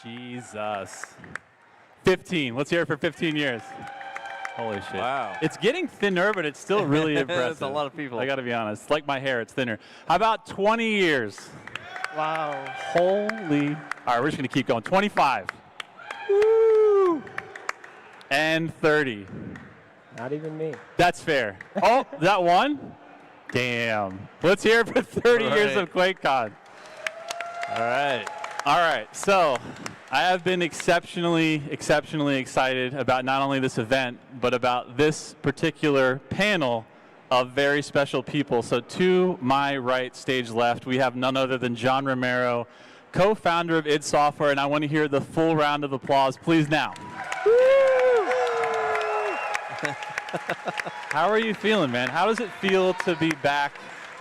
Jesus. 15. Let's hear it for 15 years. Holy shit. Wow. It's getting thinner, but it's still really impressive. It's a lot of people. I got to be honest. It's like my hair. It's thinner. How about 20 years? Wow. Holy. All right, we're just going to keep going. 25. Woo! And 30. Not even me. That's fair. Oh, that one? Damn. Let's hear it for 30 years of QuakeCon. All right. All right. So I have been exceptionally excited about not only this event, but about this particular panel of very special people. So to my right, stage left, we have none other than John Romero, co-founder of id Software, and I want to hear the full round of applause, please now. How are you feeling, man? How does it feel to be back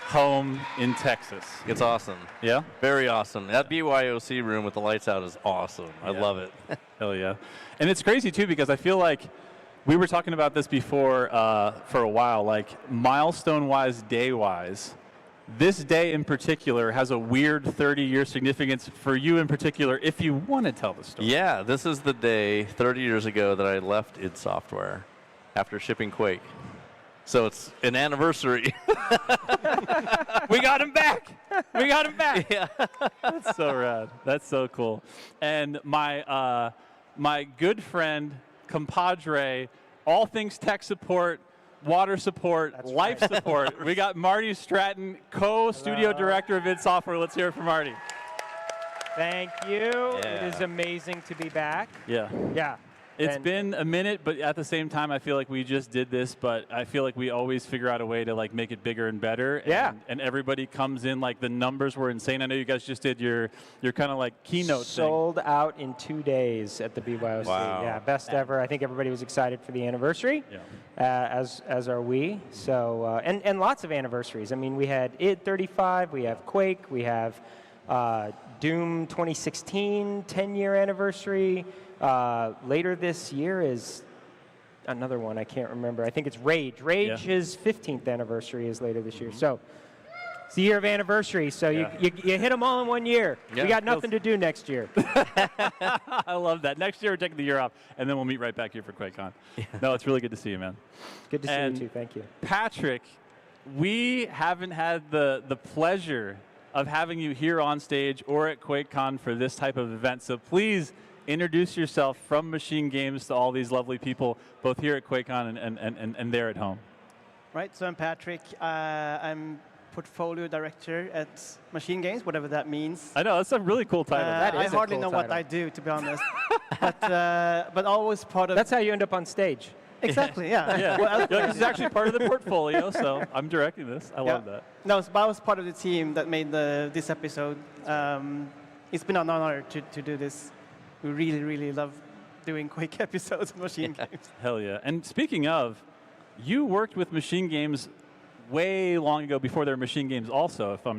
home in Texas? It's awesome. Yeah? Very awesome. That BYOC room with the lights out is awesome. I love it. Hell yeah. And it's crazy, too, because I feel like we were talking about this before for a while, like milestone-wise, day-wise. This day in particular has a weird 30-year significance for you in particular, if you want to tell the story. Yeah, this is the day 30 years ago that I left id Software after shipping Quake. So it's an anniversary. We got him back. We got him back. Yeah. That's so rad. That's so cool. And my good friend, compadre, all things tech support, water support, life support. We got Marty Stratton, co-studio director of id Software. Let's hear it from Marty. Thank you. It is amazing to be back. Yeah. Yeah. It's been a minute, but at the same time, I feel like we just did this, but I feel like we always figure out a way to like make it bigger and better. And everybody comes in, like the numbers were insane. I know you guys just did your kind of like keynote Sold out in 2 days at the BYOC. Wow. Yeah, best ever. I think everybody was excited for the anniversary, as are we. So, and lots of anniversaries. I mean, we had id 35, we have Quake, we have Doom 2016, 10-year anniversary. Later this year is another one. I can't remember. I think it's Rage. Rage's 15th anniversary is later this year. So it's the year of anniversary. So you hit them all in 1 year. Yeah. We got nothing to do next year. I love that. Next year, we're taking the year off, and then we'll meet right back here for QuakeCon. No, it's really good to see you, man. Good to see you, too. Thank you. Patrick, we haven't had the pleasure of having you here on stage or at QuakeCon for this type of event. So please introduce yourself from Machine Games to all these lovely people, both here at QuakeCon and there at home. Right, so I'm Patrick. I'm portfolio director at Machine Games, whatever that means. I know, that's a really cool title. I hardly know what I do, to be honest. but always part of... That's how you end up on stage. Exactly, yeah. Well, this is actually part of the portfolio, so I'm directing this. I love that. No, so I was part of the team that made this episode. It's been an honor to do this. We really, really love doing Quake episodes of Machine Games. Hell yeah. And speaking of, you worked with Machine Games way long ago before there were Machine Games also, if I'm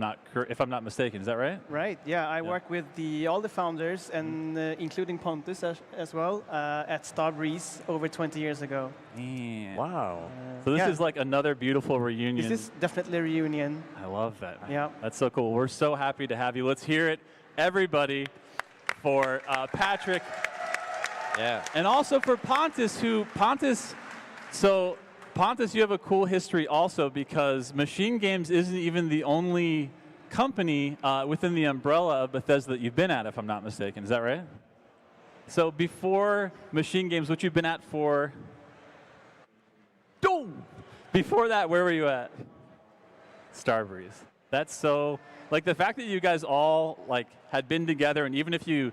not mistaken. Is that right? Right, yeah. I worked with all the founders, and including Pontus as well, at Starbreeze over 20 years ago. Man. Wow. So this is like another beautiful reunion. This is definitely a reunion. I love that. Yeah. That's so cool. We're so happy to have you. Let's hear it, everybody, for Patrick. Yeah. And also for Pontus, Pontus, you have a cool history also, because Machine Games isn't even the only company within the umbrella of Bethesda that you've been at, if I'm not mistaken. Is that right? So before Machine Games, what you've been at for... Before that, where were you at? Starbreeze. That's so... Like the fact that you guys all like had been together, and even if you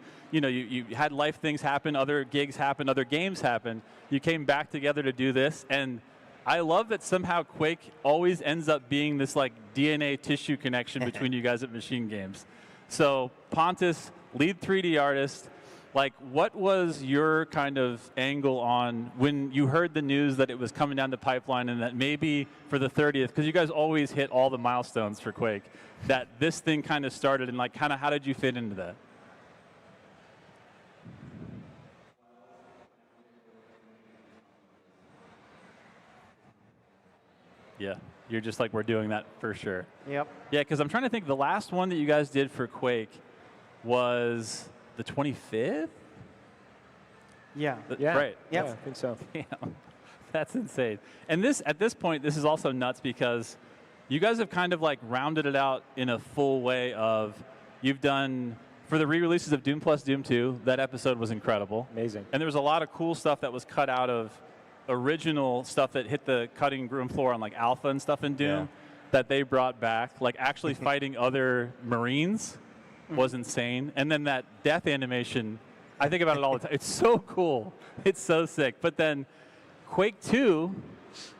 had life things happen, other gigs happen, other games happen, you came back together to do this. And I love that somehow Quake always ends up being this like DNA tissue connection between you guys at Machine Games. So Pontus, lead 3D artist, like what was your kind of angle on when you heard the news that it was coming down the pipeline and that maybe for the 30th, because you guys always hit all the milestones for Quake, that this thing kind of started, and like kind of how did you fit into that? Yeah, you're just like, we're doing that for sure. Yep. Yeah, because I'm trying to think, the last one that you guys did for Quake was the 25th? Yeah. Yeah. Right. Yep. Yeah, I think so. Damn, that's insane. And this, at this point, this is also nuts because you guys have kind of like rounded it out in a full way of, you've done, for the re-releases of Doom Plus Doom 2, that episode was incredible. Amazing. And there was a lot of cool stuff that was cut out of original stuff that hit the cutting room floor on like Alpha and stuff in Doom that they brought back. Like actually fighting other Marines was insane. And then that death animation, I think about it all the time. It's so cool. It's so sick. But then Quake 2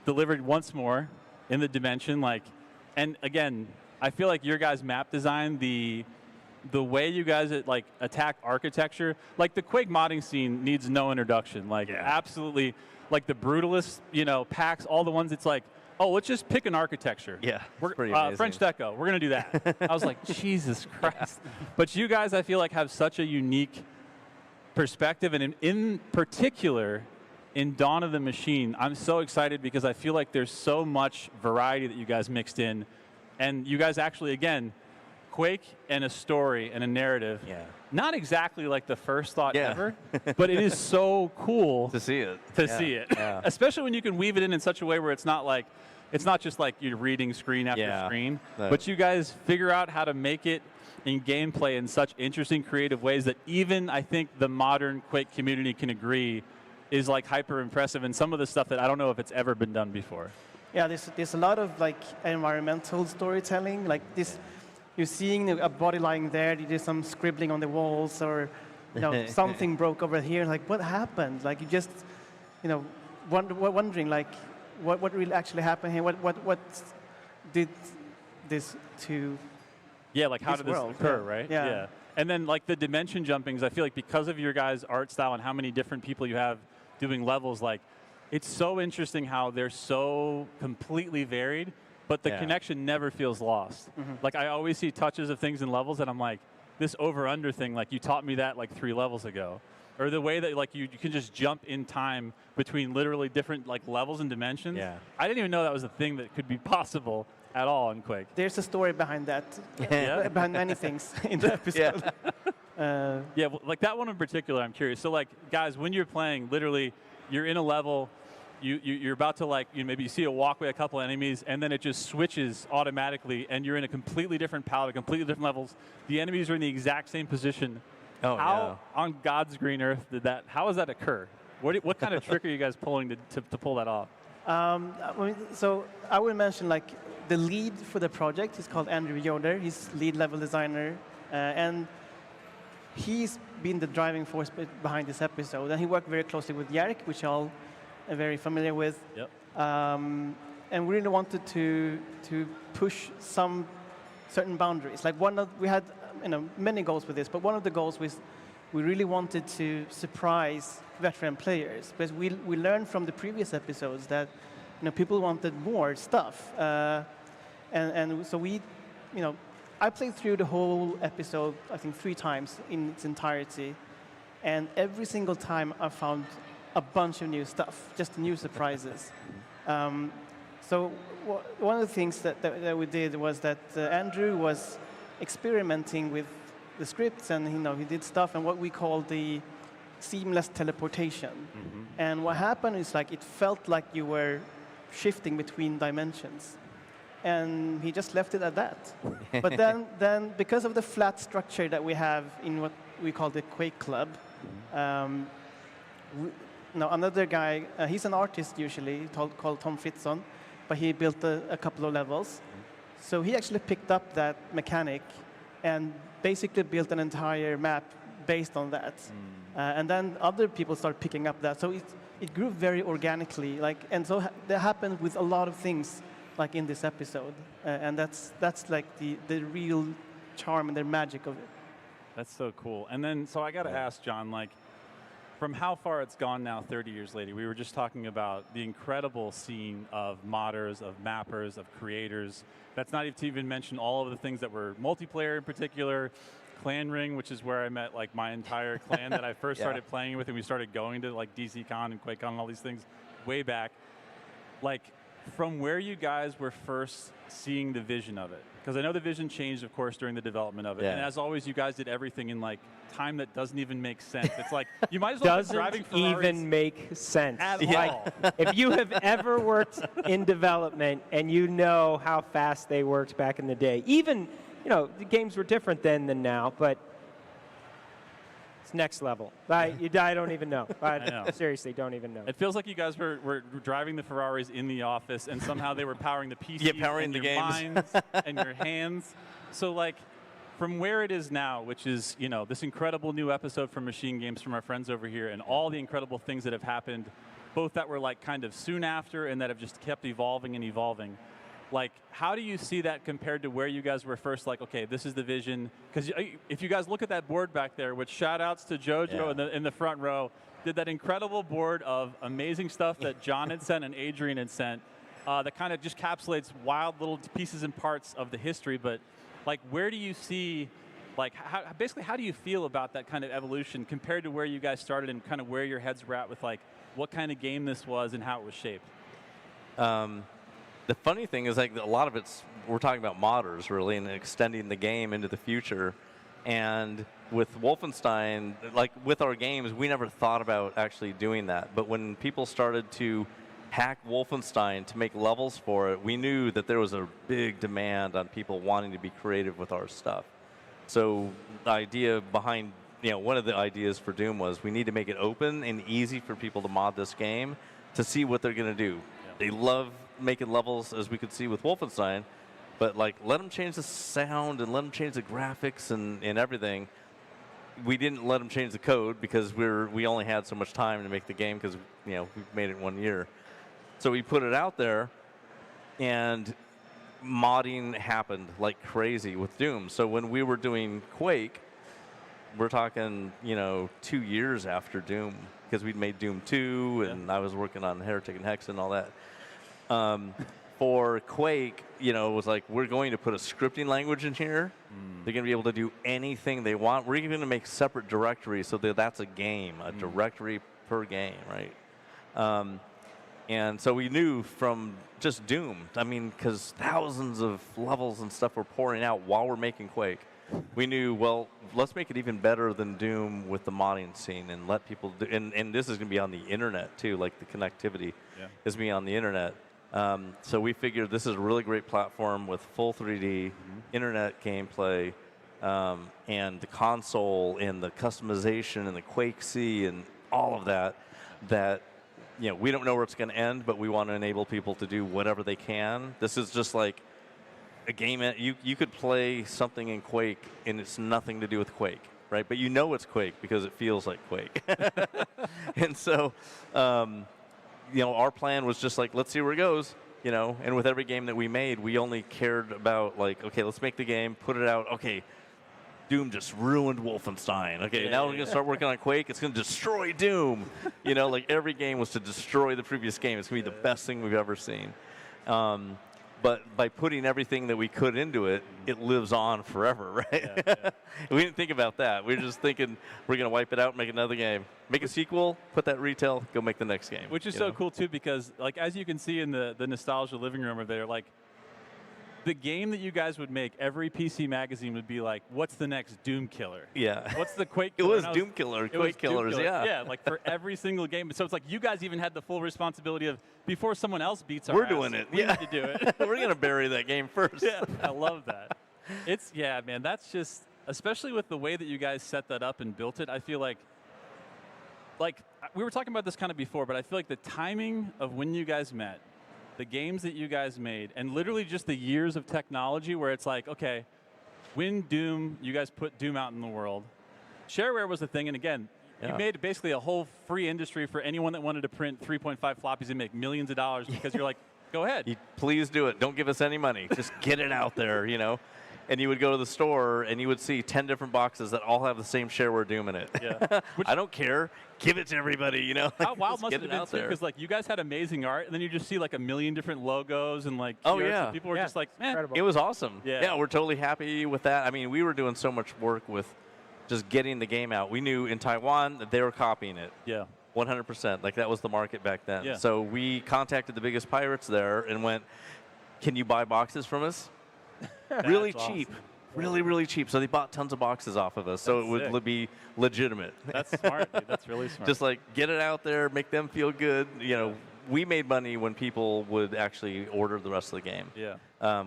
delivered once more in the dimension. Like, and again, I feel like your guys' map design, the way you guys like attack architecture, like the Quake modding scene needs no introduction. Like absolutely, like the Brutalist, you know, packs, all the ones. It's like, oh, let's just pick an architecture. Yeah, we're pretty amazing. French Deco. We're gonna do that. I was like, Jesus Christ. But you guys, I feel like, have such a unique perspective, and in particular, in Dawn of the Machine, I'm so excited because I feel like there's so much variety that you guys mixed in, and you guys actually, again, Quake and a story and a narrative. Yeah. Not exactly like the first thought ever, but it is so cool To see it. to see it. Yeah. Especially when you can weave it in such a way where it's not like, it's not just like you're reading screen after screen, but you guys figure out how to make it in gameplay in such interesting, creative ways that even I think the modern Quake community can agree is like hyper impressive, and some of the stuff that I don't know if it's ever been done before. Yeah, there's a lot of like environmental storytelling, like this. You're seeing a body lying there. You do some scribbling on the walls, or you know something broke over here. Like what happened? Like you just, you know, wondering like what really actually happened here. What did this to? Yeah, like how this did this world, occur, right? Yeah. And then like the dimension jumpings, I feel like because of your guys' art style and how many different people you have doing levels, like it's so interesting how they're so completely varied, but the connection never feels lost. Like I always see touches of things in levels and I'm like, this over-under thing, like you taught me that like 3 levels ago. Or the way that like you can just jump in time between literally different like levels and dimensions. Yeah. I didn't even know that was a thing that could be possible at all in Quake. There's a story behind that, Yeah. behind many things in the episode. Yeah, well, like that one in particular, I'm curious. So like, guys, when you're playing, literally, you're in a level, you're about to like, maybe you see a walkway, a couple enemies, and then it just switches automatically, and you're in a completely different palette, completely different levels. The enemies are in the exact same position. Oh, how on God's green earth did that? How does that occur? What kind of trick are you guys pulling to pull that off? So I would mention like the lead for the project is called Andrew Yoder. He's lead level designer, and he's been the driving force behind this episode. And he worked very closely with Jarek, which y'all are very familiar with. Yep. And we really wanted to push some certain boundaries. Like we had many goals with this, but one of the goals was we really wanted to surprise veteran players, because we learned from the previous episodes that people wanted more stuff, and so I played through the whole episode I think 3 times in its entirety, and every single time I found a bunch of new stuff, just new surprises. So one of the things that we did was that Andrew was experimenting with the scripts, and he did stuff and what we call the seamless teleportation. And what happened is like it felt like you were shifting between dimensions, and he just left it at that. But then because of the flat structure that we have in what we call the Quake Club, another guy, he's an artist usually called Tom Fitzon, but he built a couple of levels. So he actually picked up that mechanic and basically built an entire map based on that. And then other people started picking up that. So it grew very organically. And so that happened with a lot of things like in this episode. And that's like the real charm and the magic of it. That's so cool. And then, so I got to ask, John, like, from how far it's gone now, 30 years later, we were just talking about the incredible scene of modders, of mappers, of creators. That's not to even mention all of the things that were multiplayer in particular, Clan Ring, which is where I met like my entire clan that I first started playing with, and we started going to like DCCon and QuakeCon and all these things way back. Like, from where you guys were first seeing the vision of it, because I know the vision changed, of course, during the development of it. Yeah. And as always, you guys did everything in like time that doesn't even make sense. It's like you might as well be driving Doesn't Ferraris even make sense. at Like, all. if you have ever worked in development and you know how fast they worked back in the day, even, the games were different then than now, but it's next level. I don't even know. I know. seriously don't even know. It feels like you guys were driving the Ferraris in the office, and somehow they were powering the PCs, Yeah, powering and the your games. minds and your hands. So, like, from where it is now, which is, this incredible new episode from Machine Games from our friends over here, and all the incredible things that have happened, both that were like kind of soon after and that have just kept evolving and evolving. Like, how do you see that compared to where you guys were first? Like, okay, this is the vision. Because if you guys look at that board back there, which shout outs to Jojo in the front row, did that incredible board of amazing stuff that John had sent and Adrian had sent that kind of just encapsulates wild little pieces and parts of the history. But like, where do you see, like, how do you feel about that kind of evolution compared to where you guys started and kind of where your heads were at with like what kind of game this was and how it was shaped? The funny thing is, like, a lot of we're talking about modders, really, and extending the game into the future. And with Wolfenstein, like, with our games, we never thought about actually doing that. But when people started to hack Wolfenstein to make levels for it, we knew that there was a big demand on people wanting to be creative with our stuff. So the idea behind, one of the ideas for Doom was we need to make it open and easy for people to mod this game to see what they're going to do. They love making levels, as we could see with Wolfenstein, but like, let them change the sound and let them change the graphics and everything. We didn't let them change the code because we only had so much time to make the game because we made it 1 year. So we put it out there, and modding happened like crazy with Doom. So when we were doing Quake, we're talking 2 years after Doom, because we'd made Doom 2, and I was working on Heretic and Hex and all that. For Quake, it was like, we're going to put a scripting language in here. They're going to be able to do anything they want. We're even going to make separate directories so that that's a game, a directory per game, right? And so we knew from just Doom, because thousands of levels and stuff were pouring out while we're making Quake. We knew, well, let's make it even better than Doom with the modding scene and let people do, and this is going to be on the internet too, like the connectivity is going to be on the internet. So we figured this is a really great platform with full 3D, internet gameplay, and the console and the customization and the Quake C and all of that, we don't know where it's going to end, but we want to enable people to do whatever they can. This is just like a game. You could play something in Quake, and it's nothing to do with Quake, right? But it's Quake because it feels like Quake. And so, our plan was just like, let's see where it goes, And with every game that we made, we only cared about, like, okay, let's make the game, put it out. Okay, Doom just ruined Wolfenstein. Okay, now we're going to start working on Quake. It's going to destroy Doom. Like, every game was to destroy the previous game. It's going to be the best thing we've ever seen. But by putting everything that we could into it, it lives on forever, right? We didn't think about that. We were just thinking we're going to wipe it out and make another game. Make a sequel, put that retail, go make the next game. Which is so cool, too, because, like, as you can see in the nostalgia living room over there, like, the game that you guys would make, every PC magazine would be like, what's the next Doom killer? Yeah. What's the Quake It killer? was Doom Killer, Quake Killers, yeah. Yeah, like for every single game. So it's like you guys even had the full responsibility of, before someone else beats our We're ass, doing it. We need to do it. We're going to bury that game first. Yeah, I love that. Man, that's just, especially with the way that you guys set that up and built it, I feel like we were talking about this kind of before, but I feel like the timing of when you guys met, the games that you guys made, and literally just the years of technology where it's like, okay, when you guys put Doom out in the world, shareware was the thing, and again, you made basically a whole free industry for anyone that wanted to print 3.5 floppies and make millions of dollars because you're like, go ahead. Please do it. Don't give us any money. Just get it out there, And you would go to the store, and you would see 10 different boxes that all have the same shareware Doom in it. Yeah. I don't care. Give it to everybody, Like, how wild must it have been, too, because, like, you guys had amazing art, and then you just see, like, a million different logos and, like, and people were just like, It was awesome. Yeah, we're totally happy with that. We were doing so much work with just getting the game out. We knew in Taiwan that they were copying it. Yeah. 100%. Like that was the market back then. Yeah. So we contacted the biggest pirates there and went, "Can you buy boxes from us?" Really cheap. Awesome. Really, really cheap. So they bought tons of boxes off of us, so That's it would sick. be legitimate. That's smart, dude. That's really smart. Just like get it out there, make them feel good. You know, we made money when people would actually order the rest of the game. yeah.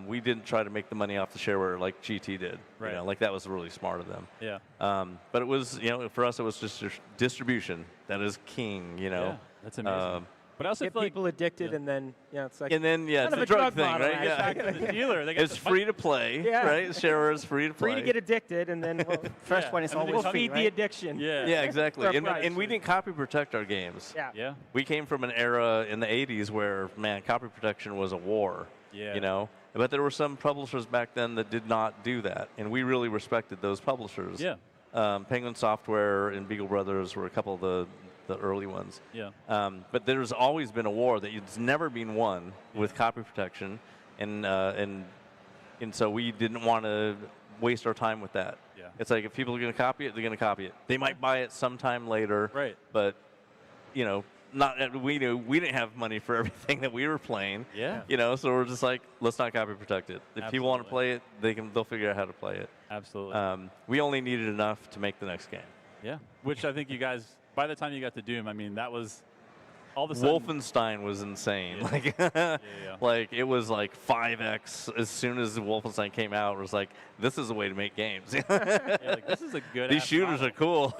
We didn't try to make the money off the shareware like GT did. Right. You know, like that was really smart of them. Yeah. But it was, you know, for us it was just distribution. That is king. You know. Yeah. That's amazing. But I also Get feel like people addicted, and then it's like And then kind it's of a a drug drug thing, model, right? back to the dealer. They get It's the free to play, Yeah. right? Shareware is free to play. free to get addicted, and then First Yeah. one is And then they always we'll free, feed the right? addiction. Yeah. Yeah, exactly. For a And, price. and we didn't copy protect our games. Yeah. Yeah. We came from an era in the 80s where, man, copy protection was a war. Yeah. You know? But there were some publishers back then that did not do that, and we really respected those publishers. Yeah. Penguin Software and Beagle Brothers were a couple of the early ones. Yeah. But there's always been a war that it's never been won with copy protection, and so we didn't want to waste our time with that. Yeah. It's like if people are going to copy it, they're going to copy it. They might buy it sometime later. Right. But you know, we knew we didn't have money for everything that we were playing. Yeah. You know, so we're just like, let's not copy protect it. If people want to Absolutely. play it, they'll figure out how to play it. Absolutely. We only needed enough to make the next game. Yeah. Which I think you guys, by the time you got to Doom, I mean, that was all of a sudden. Wolfenstein was insane. Yeah. Like, yeah. like it was like 5x as soon as Wolfenstein came out. It was like, this is the way to make games. Yeah, like, this is a good. These shooters are cool.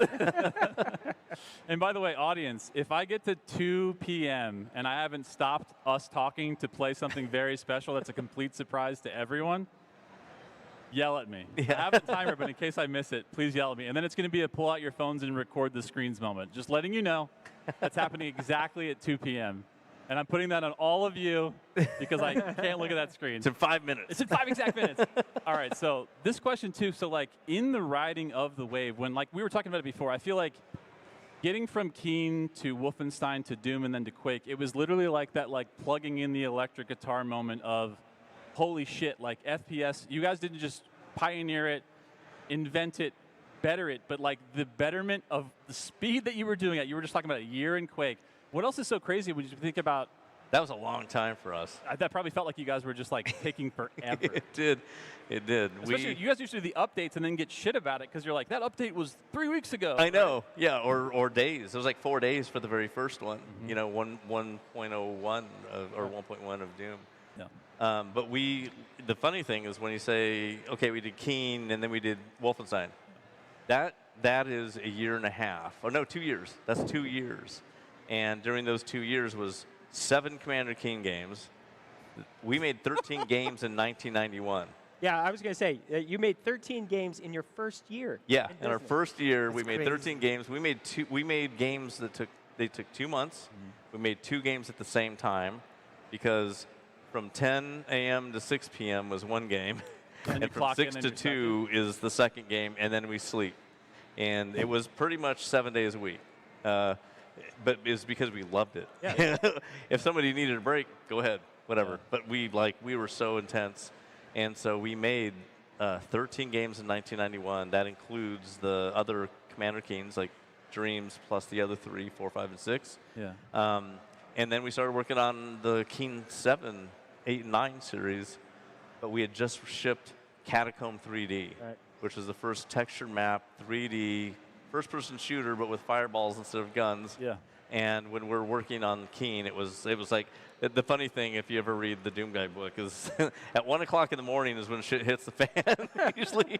And by the way, audience, if I get to 2 p.m. and I haven't stopped us talking to play something very special that's a complete surprise to everyone, yell at me. I have a timer, but in case I miss it, please yell at me. And then it's going to be a pull out your phones and record the screens moment. Just letting you know that's happening exactly at 2 p.m. And I'm putting that on all of you because I can't look at that screen. It's in 5 minutes. It's in 5 exact minutes. All right, so this question too. So like in the riding of the wave, when like we were talking about it before, I feel like getting from Keen to Wolfenstein to Doom and then to Quake, it was literally like that like plugging in the electric guitar moment of holy shit, like FPS, you guys didn't just pioneer it, invent it, better it, but like the betterment of the speed that you were doing it. You were just talking about a year in Quake. What else is so crazy when you think about That was a long time for us. that probably felt like you guys were just like taking forever. It did. It did. Especially you guys used to do the updates and then get shit about it because you're like, that update was 3 weeks ago. I know. Yeah, or days. It was like 4 days for the very first one. You know, 1.01 or 1.1 of Doom. Yeah. But the funny thing is when you say, okay, we did Keen and then we did Wolfenstein, that is a year and a half. Oh no, 2 years. That's 2 years. And during those 2 years was 7 Commander Keen games. We made 13 games in 1991. Yeah, I was going to say, you made 13 games in your first year. Yeah, in our first year, we That's made crazy. 13 games. We made games that took 2 months. We made 2 games at the same time because from 10 a.m. to 6 p.m. was one game, And you and from clock in 6 and to you 2 is the second game, and then we sleep. And it was pretty much 7 days a week. But it's because we loved it. Yeah. If somebody needed a break, go ahead, whatever. Yeah. But we were so intense, and so we made 13 games in 1991. That includes the other Commander Keens like Dreams plus the other 3, 4, 5, and 6. Yeah. And then we started working on the Keen 7, 8, and 9 series, but we had just shipped Catacomb 3D, Right. which was the first textured map 3D first-person shooter, but with fireballs instead of guns. Yeah. And when we're working on Keen, it was like the funny thing, if you ever read the Doom Guy book, is at 1 o'clock in the morning is when shit hits the fan usually.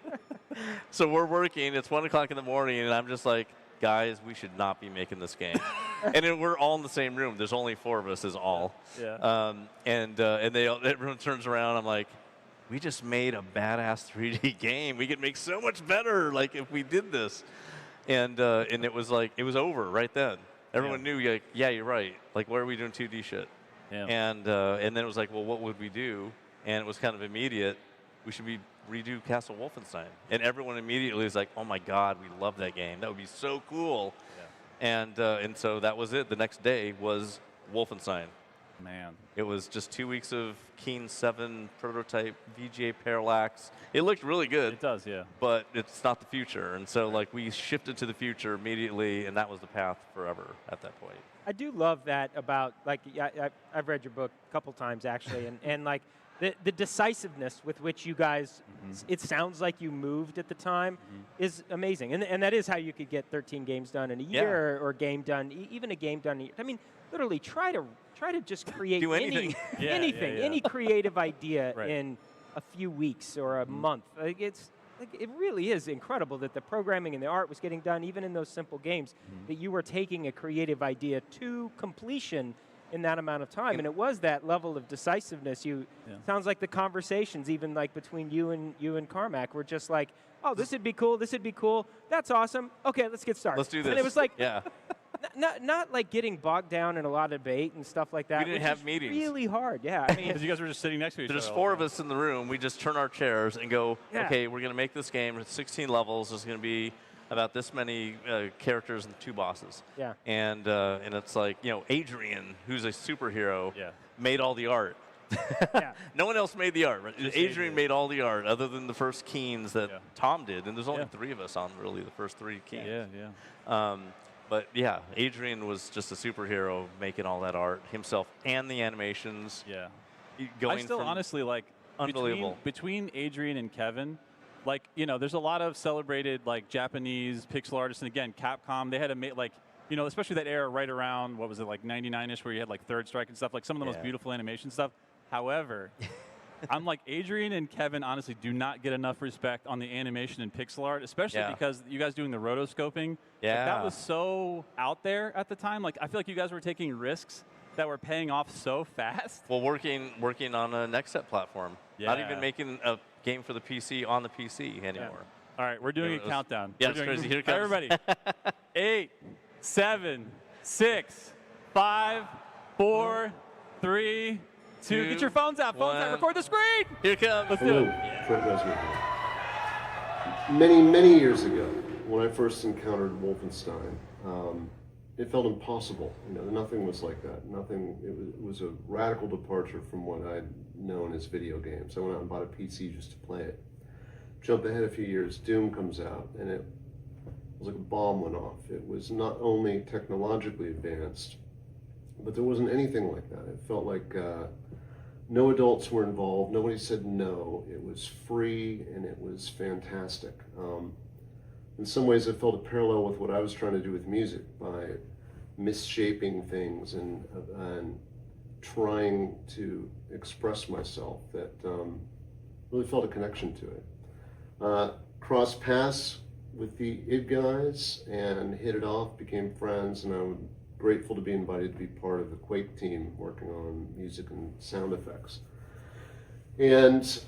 So we're working. It's 1 o'clock in the morning, and I'm just like, guys, we should not be making this game. And then we're all in the same room. There's only 4 of us, is all. Yeah. And everyone turns around. I'm like, we just made a badass 3D game. We could make so much better, like if we did this. And it was like it was over right then. Everyone knew, like, yeah, you're right. Like, why are we doing 2D shit? Yeah. And then it was like, well, what would we do? And it was kind of immediate. We should redo Castle Wolfenstein. And everyone immediately was like, oh my God, we love that game. That would be so cool. Yeah. And so that was it. The next day was Wolfenstein. Man. It was just 2 weeks of Keen 7 prototype VGA parallax. It looked really good. It does, yeah. But it's not the future. And so like we shifted to the future immediately, and that was the path forever at that point. I do love that about, like, I've read your book a couple times actually, and like the decisiveness with which you guys, it sounds like you moved at the time, is amazing. And that is how you could get 13 games done in a year, or game done, even a game done in a year. I mean, literally try to just create Do anything. any creative idea Right. in a few weeks or a month. Like it really is incredible that the programming and the art was getting done even in those simple games, that you were taking a creative idea to completion in that amount of time. And it was that level of decisiveness. Sounds like the conversations, even like between you and Carmack, were just like, oh, this would be cool, this would be cool, that's awesome, okay, let's get started. Let's do this. And it was like, yeah. not like getting bogged down in a lot of debate and stuff like that. We didn't which have is meetings. really hard, yeah. I mean, Because you guys were just sitting next to each other. There's all 4 the of time. us in the room. We just turn our chairs and go, Yeah. okay, we're going to make this game. It's 16 levels. There's going to be about this many characters and 2 bosses. Yeah. And it's like, Adrian, who's a superhero, Yeah. made all the art. Yeah. No one else made the art. Right? Just Adrian Adrian. made all the art, other than the first Keens that Yeah. Tom did. And there's only Yeah. 3 of us on really the first 3 Keens. Yeah, yeah. But yeah, Adrian was just a superhero making all that art himself and the animations. Yeah. Going I still from honestly like unbelievable. between Adrian and Kevin, like, there's a lot of celebrated like Japanese pixel artists, and again, Capcom, they had to make like, especially that era right around, what was it, like 99-ish, where you had like Third Strike and stuff, like some of the most Yeah. beautiful animation stuff. However, I'm like, Adrian and Kevin honestly do not get enough respect on the animation and pixel art, especially Yeah. because you guys doing the rotoscoping. Like, Yeah. that was so out there at the time. Like, I feel like you guys were taking risks that were paying off so fast. Well, working on a next set platform. Not Yeah. even making a game for the PC on the PC anymore. All right, we're doing Yeah, a it was- countdown. Yeah, We're it's doing- crazy. Here it comes. Everybody. 8, 7, 6, 5, 4, 3, 2. Get your phones out. Phones out. one. Record the screen. Here it comes. Let's do Hello, it. Trent Reznor here. Many years ago, when I first encountered Wolfenstein, it felt impossible. Nothing was like that. Nothing. It was a radical departure from what I'd known as video games. I went out and bought a PC just to play it. Jump ahead a few years, Doom comes out, and it was like a bomb went off. It was not only technologically advanced, but there wasn't anything like that. It felt like no adults were involved. Nobody said no. It was free and it was fantastic. In some ways, it felt a parallel with what I was trying to do with music by misshaping things and trying to express myself. That really felt a connection to it. Crossed paths with the id guys and hit it off, became friends, and I'm grateful to be invited to be part of the Quake team working on music and sound effects. And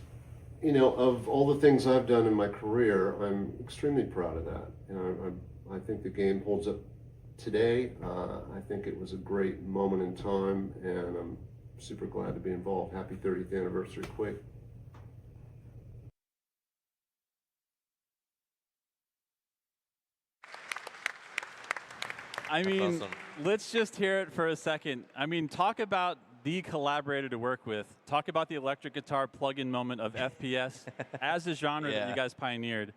of all the things I've done in my career, I'm extremely proud of that. I think the game holds up today. I think it was a great moment in time, and I'm super glad to be involved. Happy 30th anniversary, Quake. I mean, awesome. let's just hear it for a second. I mean, talk about the collaborator to work with. Talk about the electric guitar plug-in moment of FPS as a genre that Yeah. you guys pioneered.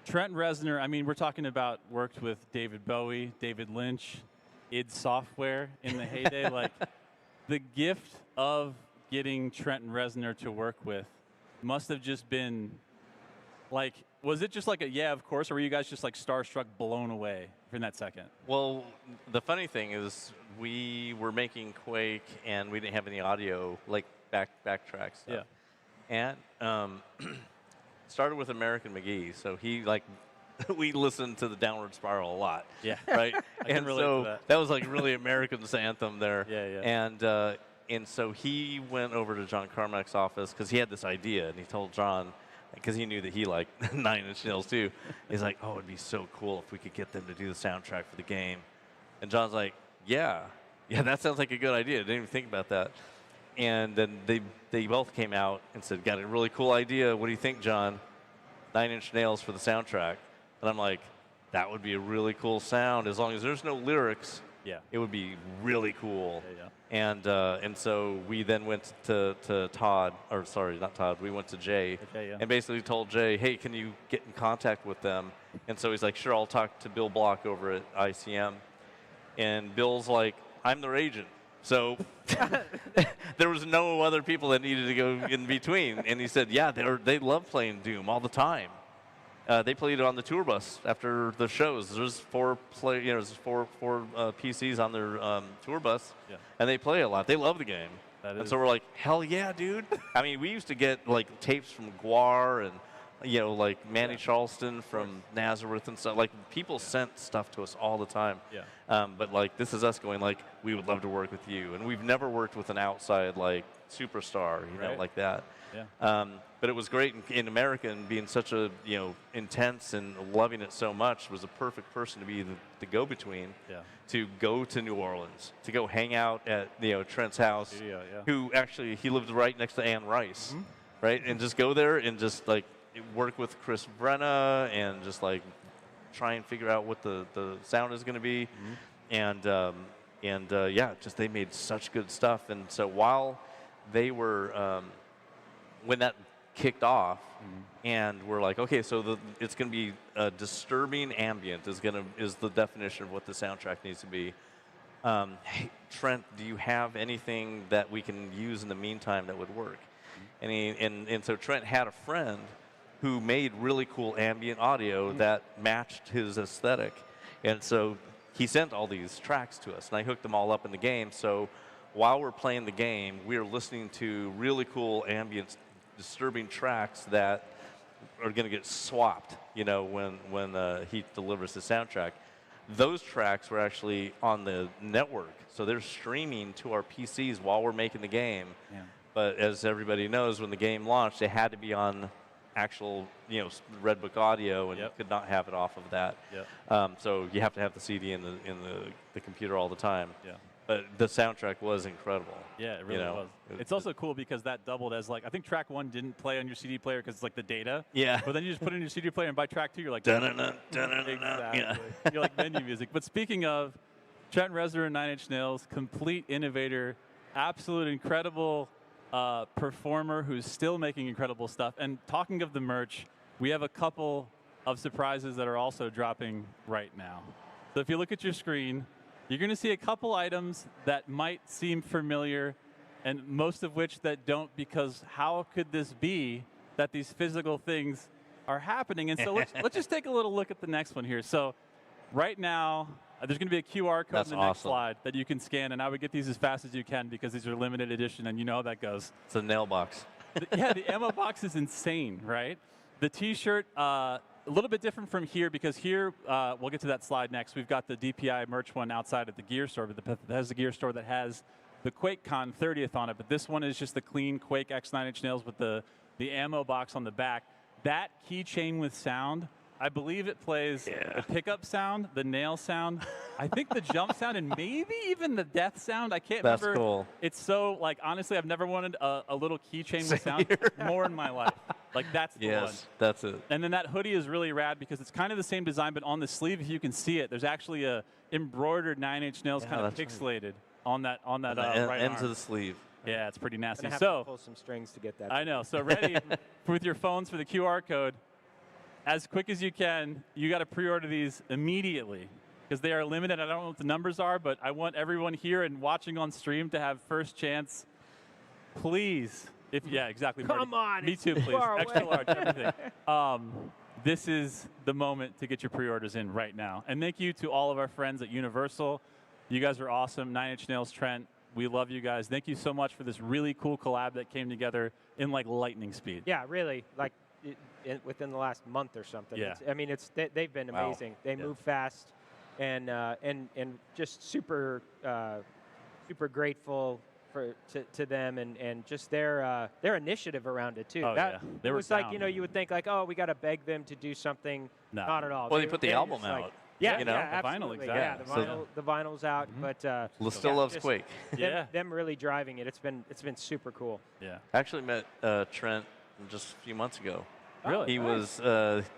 Trent Reznor, I mean, we're talking about worked with David Bowie, David Lynch, id Software in the heyday. Like, the gift of getting Trent Reznor to work with must have just been, like, was it just like a, yeah, of course, or were you guys just like starstruck, blown away in that second? Well, the funny thing is we were making Quake and we didn't have any audio, like backtrack stuff. Yeah. And started with American McGee. So he we listened to the Downward Spiral a lot. Yeah. Right? can And relate to so that. was like really American's anthem there. Yeah, yeah. And so he went over to John Carmack's office because he had this idea, and he told John, because he knew that he liked 9 Inch Nails too. He's like, oh, it'd be so cool if we could get them to do the soundtrack for the game. And John's like, yeah, that sounds like a good idea. I didn't even think about that. And then they both came out and said, got a really cool idea. What do you think, John? 9 Inch Nails for the soundtrack. And I'm like, that would be a really cool sound as long as there's no lyrics. Yeah. It would be really cool. Yeah. And so we then went to Todd, or sorry, not Todd. We went to Jay, Jay, yeah. and basically told Jay, hey, can you get in contact with them? And so he's like, sure, I'll talk to Bill Block over at ICM. And Bill's like, I'm their agent. So there was no other people that needed to go in between. And he said, yeah, they love playing Doom all the time. They played it on the tour bus after the shows. There's four PCs on their tour bus, and they play a lot. They love the game. And so we're like, hell yeah, dude. I mean, we used to get like tapes from Guar and like Manny Charleston from Nazareth and stuff. Like people sent stuff to us all the time. Yeah. But like this is us going like, we would love to work with you, and we've never worked with an outside like superstar, like that. Yeah. But it was great in America, and being such a intense and loving it so much, was a perfect person to be the go-between. Yeah. To go to New Orleans, to go hang out at Trent's house, who actually he lived right next to Anne Rice, right? And just go there and just like work with Chris Brenna and just like try and figure out what the sound is going to be, and just they made such good stuff. And so while they were when that kicked off, and we're like, okay, so it's going to be disturbing ambient is the definition of what the soundtrack needs to be. Hey, Trent, do you have anything that we can use in the meantime that would work? And so Trent had a friend who made really cool ambient audio that matched his aesthetic, and so he sent all these tracks to us, and I hooked them all up in the game. So while we're playing the game, we're listening to really cool ambient disturbing tracks that are going to get swapped, when he delivers the soundtrack. Those tracks were actually on the network, so they're streaming to our PCs while we're making the game. Yeah. But as everybody knows, when the game launched, they had to be on actual, Red Book audio, and you could not have it off of that. So you have to have the CD in the computer all the time. Yeah. But the soundtrack was incredible. Yeah, it really was. It's also cool because that doubled as like, I think track 1 didn't play on your CD player because it's like the data. Yeah. But then you just put it in your CD player, and by track 2, you're like, Exactly. Yeah. You're like menu music. But speaking of Trent Reznor and Nine Inch Nails, complete innovator, absolute incredible performer who's still making incredible stuff. And talking of the merch, we have a couple of surprises that are also dropping right now. So if you look at your screen, you're going to see a couple items that might seem familiar, and most of which that don't, because how could this be that these physical things are happening? And so let's just take a little look at the next one here. So right now, there's going to be a QR code in the next slide that you can scan, and I would get these as fast as you can because these are limited edition, and you know how that goes. It's a nail box. The ammo box is insane, right? The T-shirt, a little bit different from here because here, we'll get to that slide next. We've got the DPI merch one outside at the gear store, but the Bethesda gear store that has the QuakeCon 30th on it. But this one is just the clean Quake X 9 Inch Nails with the ammo box on the back. That keychain with sound, I believe it plays the pickup sound, the nail sound, I think the jump sound, and maybe even the death sound. I can't remember. That's cool. It's so, like, honestly, I've never wanted a little keychain with sound more in my life. Like, that's the one. Yes, that's it. And then that hoodie is really rad because it's kind of the same design, but on the sleeve, if you can see it, there's actually a embroidered 9 Inch Nails kind of pixelated on that right ends arm. of the sleeve. Yeah, it's pretty nasty. I'm gonna have to pull some strings to get that. I know. So ready with your phones for the QR code. As quick as you can, you got to pre-order these immediately because they are limited. I don't know what the numbers are, but I want everyone here and watching on stream to have first chance. Please, exactly. Come on, me too, please. Extra large, everything. This is the moment to get your pre-orders in right now. And thank you to all of our friends at Universal. You guys are awesome. 9 Inch Nails, Trent. We love you guys. Thank you so much for this really cool collab that came together in like lightning speed. Yeah, really. Like within the last month or something. Yeah. They've been amazing. They move fast, and just super grateful to them and just their initiative around it too. They were like you would think like, oh, we got to beg them to do something. No. Not at all. Well, they put the album out. Like, yeah, the vinyl, absolutely. exactly. Yeah, the vinyl's out, but Still loves just Quake. them really driving it. It's been super cool. Yeah. I actually met Trent just a few months ago. Really? He was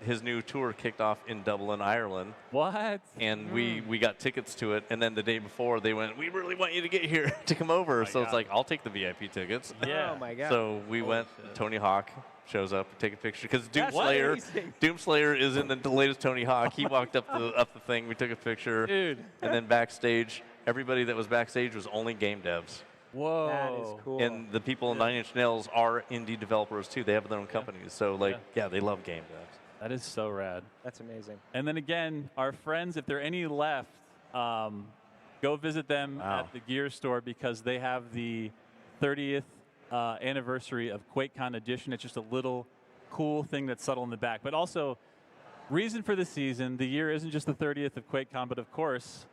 his new tour kicked off in Dublin, Ireland, What? and we got tickets to it. And then the day before, they went, "We really want you to get here to come over." So it's God. like, I'll take the VIP tickets. Yeah. Oh my God. So we went. shit. Tony Hawk shows up, take a picture because That's Doomslayer. amazing. Doomslayer is in the latest Tony Hawk. He walked up the thing. We took a picture. Dude. And then backstage, everybody that was backstage was only game devs. Whoa. That is cool. And the people in Nine Inch Nails are indie developers too. They have their own companies. So like, yeah, they love game devs. That is so rad. That's amazing. And then again, our friends, if there are any left, go visit them at the gear store because they have the 30th anniversary of QuakeCon edition. It's just a little cool thing that's subtle in the back. But also, reason for the season, the year isn't just the 30th of QuakeCon, but of course,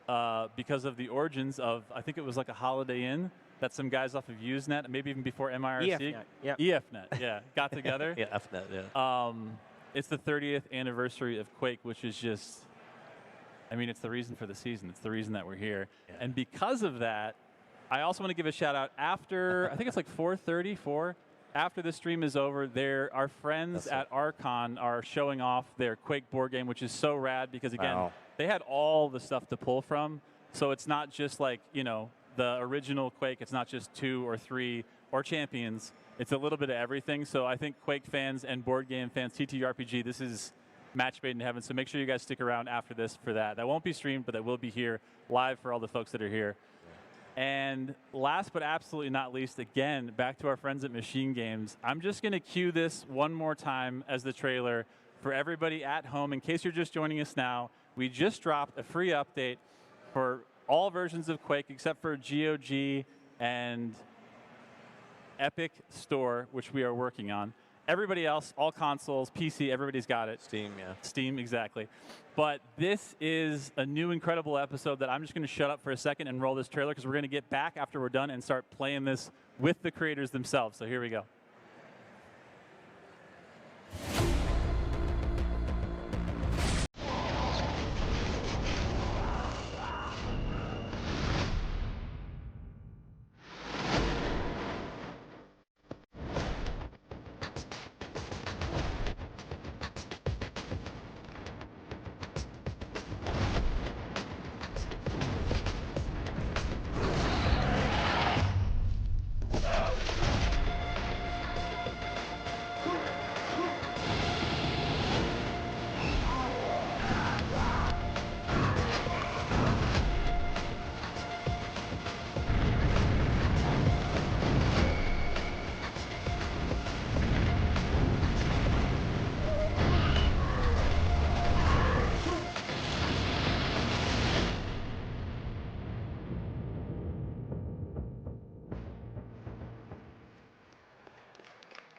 because of the origins of, I think it was like a Holiday Inn that some guys off of Usenet, maybe even before MIRC. EFNet, yep. EFNet, yeah, got together. Yeah, FNet, yeah. It's the 30th anniversary of Quake, which is just, I mean, it's the reason for the season. It's the reason that we're here. Yeah. And because of that, I also want to give a shout out after, I think it's like 4:34, after the stream is over, our friends at Archon are showing off their Quake board game, which is so rad because, again, they had all the stuff to pull from. So it's not just like, you know, the original Quake. It's not just 2 or 3 or Champions. It's a little bit of everything. So I think Quake fans and board game fans, TTRPG, this is match made in heaven. So make sure you guys stick around after this for that. That won't be streamed, but that will be here live for all the folks that are here. And last but absolutely not least, again, back to our friends at Machine Games. I'm just going to cue this one more time as the trailer for everybody at home. In case you're just joining us now, we just dropped a free update for all versions of Quake except for GOG and Epic Store, which we are working on. Everybody else, all consoles, PC, everybody's got it. Steam, yeah. Steam, exactly. But this is a new incredible episode that I'm just going to shut up for a second and roll this trailer because we're going to get back after we're done and start playing this with the creators themselves. So here we go.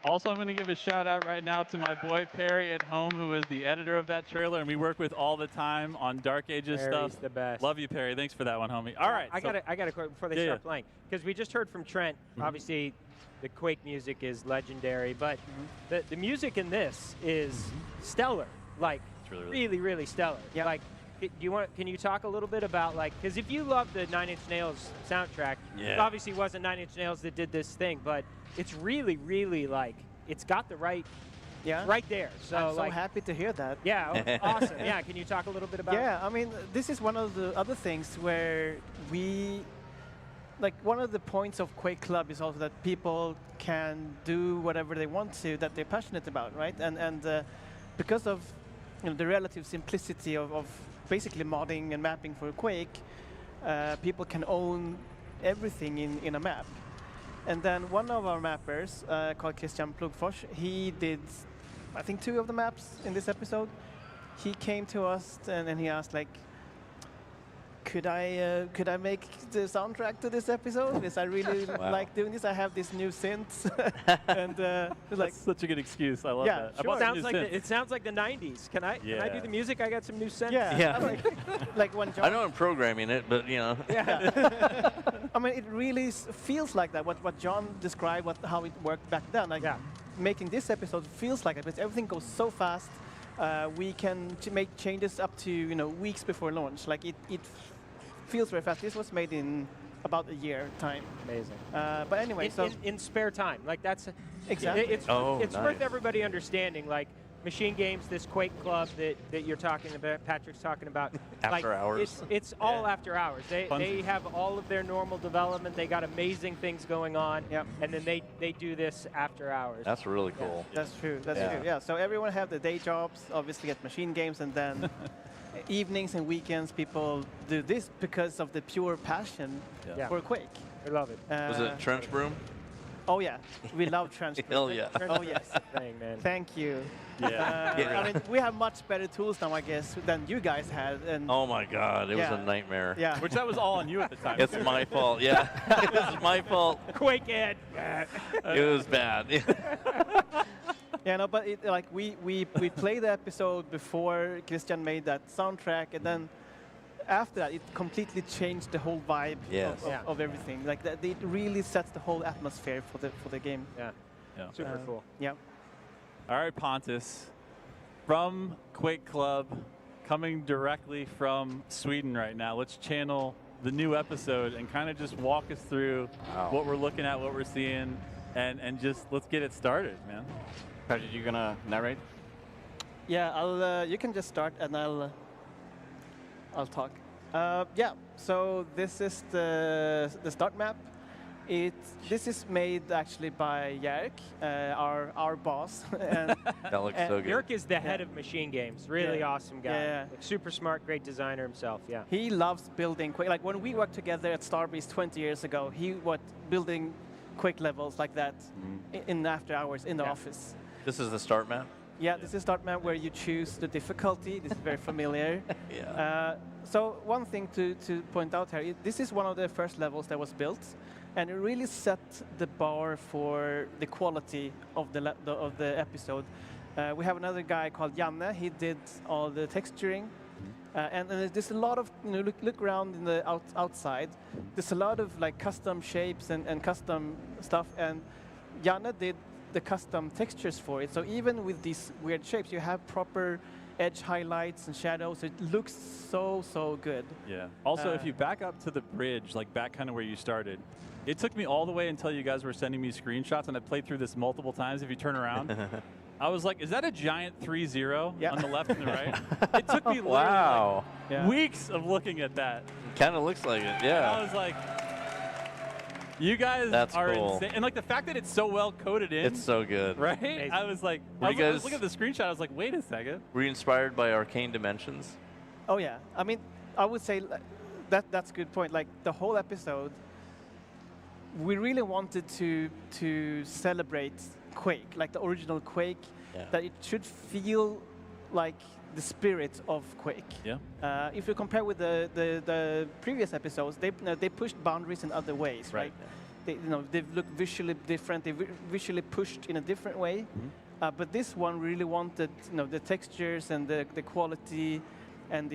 Also, I'm going to give a shout out right now to my boy Perry at home, who is the editor of that trailer, and we work with all the time on Dark Ages Perry's stuff. the best. Love you, Perry. Thanks for that one, homie. All right. I got a quote before they start playing because we just heard from Trent. Obviously, the Quake music is legendary, but the music in this is stellar. Like It's really really stellar. Yeah. Like, can you talk a little bit about like because if you love the Nine Inch Nails soundtrack, it obviously wasn't Nine Inch Nails that did this thing, but it's really like it's got the right there. So I'm so like, happy to hear that. yeah, awesome. Yeah, can you talk a little bit about? Yeah, I mean, this is one of the other things where one of the points of Quake Club is also that people can do whatever they want to, that they're passionate about, right? And because of the relative simplicity of basically modding and mapping for Quake, people can own everything in a map. And then one of our mappers, called Christian Plugfors, he did, I think, 2 of the maps in this episode. He came to us and he asked, like, could I make the soundtrack to this episode? Because I really like doing this. I have this new synth, and like That's such a good excuse. I love that. I sure. bought some new synths. It sounds like the 90s. Can I do the music? I got some new synths. yeah. like when John, I know I'm programming it, but you know. Yeah. I mean, it really feels like that. What John described, how it worked back then. Like making this episode feels like it, because everything goes so fast. We can make changes up to weeks before launch. Like it feels very fast. This was made in about a year time. Amazing. But anyway, in spare time, like that's exactly. It's Oh, worth nice. everybody understanding. Like Machine Games, this Quake Club that you're talking about, Patrick's talking about. After hours. It's all after hours. They have all of their normal development. They got amazing things going on. Yep. And then they do this after hours. That's really cool. That's true. That's Yeah. true. Yeah. So everyone have the day jobs, obviously at Machine Games, and then evenings and weekends people do this because of the pure passion Yeah. for Quake. I love it. Was it Trench Broom? Oh yeah, we love Trench. Hell yeah. Oh yes. Thing, man. Thank you. Yeah. I mean, we have much better tools now, I guess, than you guys had. And Oh my God, it was Yeah. a nightmare. yeah, Which that was all on you at the time. It's my fault. Yeah, it was my fault. Quake Ed. It was bad. yeah, no, but like we played the episode before Christian made that soundtrack, and then after that, it completely changed the whole vibe Yes. of, Yeah. of everything. Like that, it really sets the whole atmosphere for the game. Yeah. Yeah. Super cool. Yeah. All right, Pontus, from Quake Club, coming directly from Sweden right now. Let's channel the new episode and kind of just walk us through what we're looking at, what we're seeing, and just let's get it started, man. Patrick, you gonna narrate? Yeah, you can just start, and I'll talk. Yeah. So this is the start map. This is made actually by Jerk, our boss. And That looks so good. Yerk is the head of Machine Games. Really Yeah. awesome guy. Yeah. Like, super smart, great designer himself. Yeah. he loves building Quake. Like when we worked together at Starbreeze 20 years ago, he was building Quake levels like that in after hours in the Yeah. office. This is the start map. Yeah, this is start map where you choose the difficulty. This is very familiar. Yeah. So one thing to point out here, this is one of the first levels that was built, and it really set the bar for the quality of the episode. We have another guy called Janne. He did all the texturing, and there's a lot of look around in the outside. There's a lot of like custom shapes and custom stuff, and Janne did the custom textures for it. So even with these weird shapes, you have proper edge highlights and shadows. It looks so good. Yeah. Also, if you back up to the bridge, like back kind of where you started, it took me all the way until you guys were sending me screenshots, and I played through this multiple times. If you turn around, I was like, is that a giant 3-0 Yeah. on the left and the right? It took me literally Wow. Yeah. like weeks of looking at that. Kind of looks like it. And I Yeah. was like, you guys That's are cool. insane. And like the fact that it's so well coded in, It's so good. right? Amazing. I was like, Were I you was guys- looking at the screenshot, I was like, wait a second. Were you inspired by Arcane Dimensions? Oh yeah. I mean, I would say that's a good point. Like the whole episode, we really wanted to celebrate Quake, like the original Quake, Yeah. that it should feel like the spirit of Quake. Yeah. If you compare with the previous episodes, they pushed boundaries in other ways, right? They've looked visually different. They visually pushed in a different way. But this one really wanted, the textures and the quality, and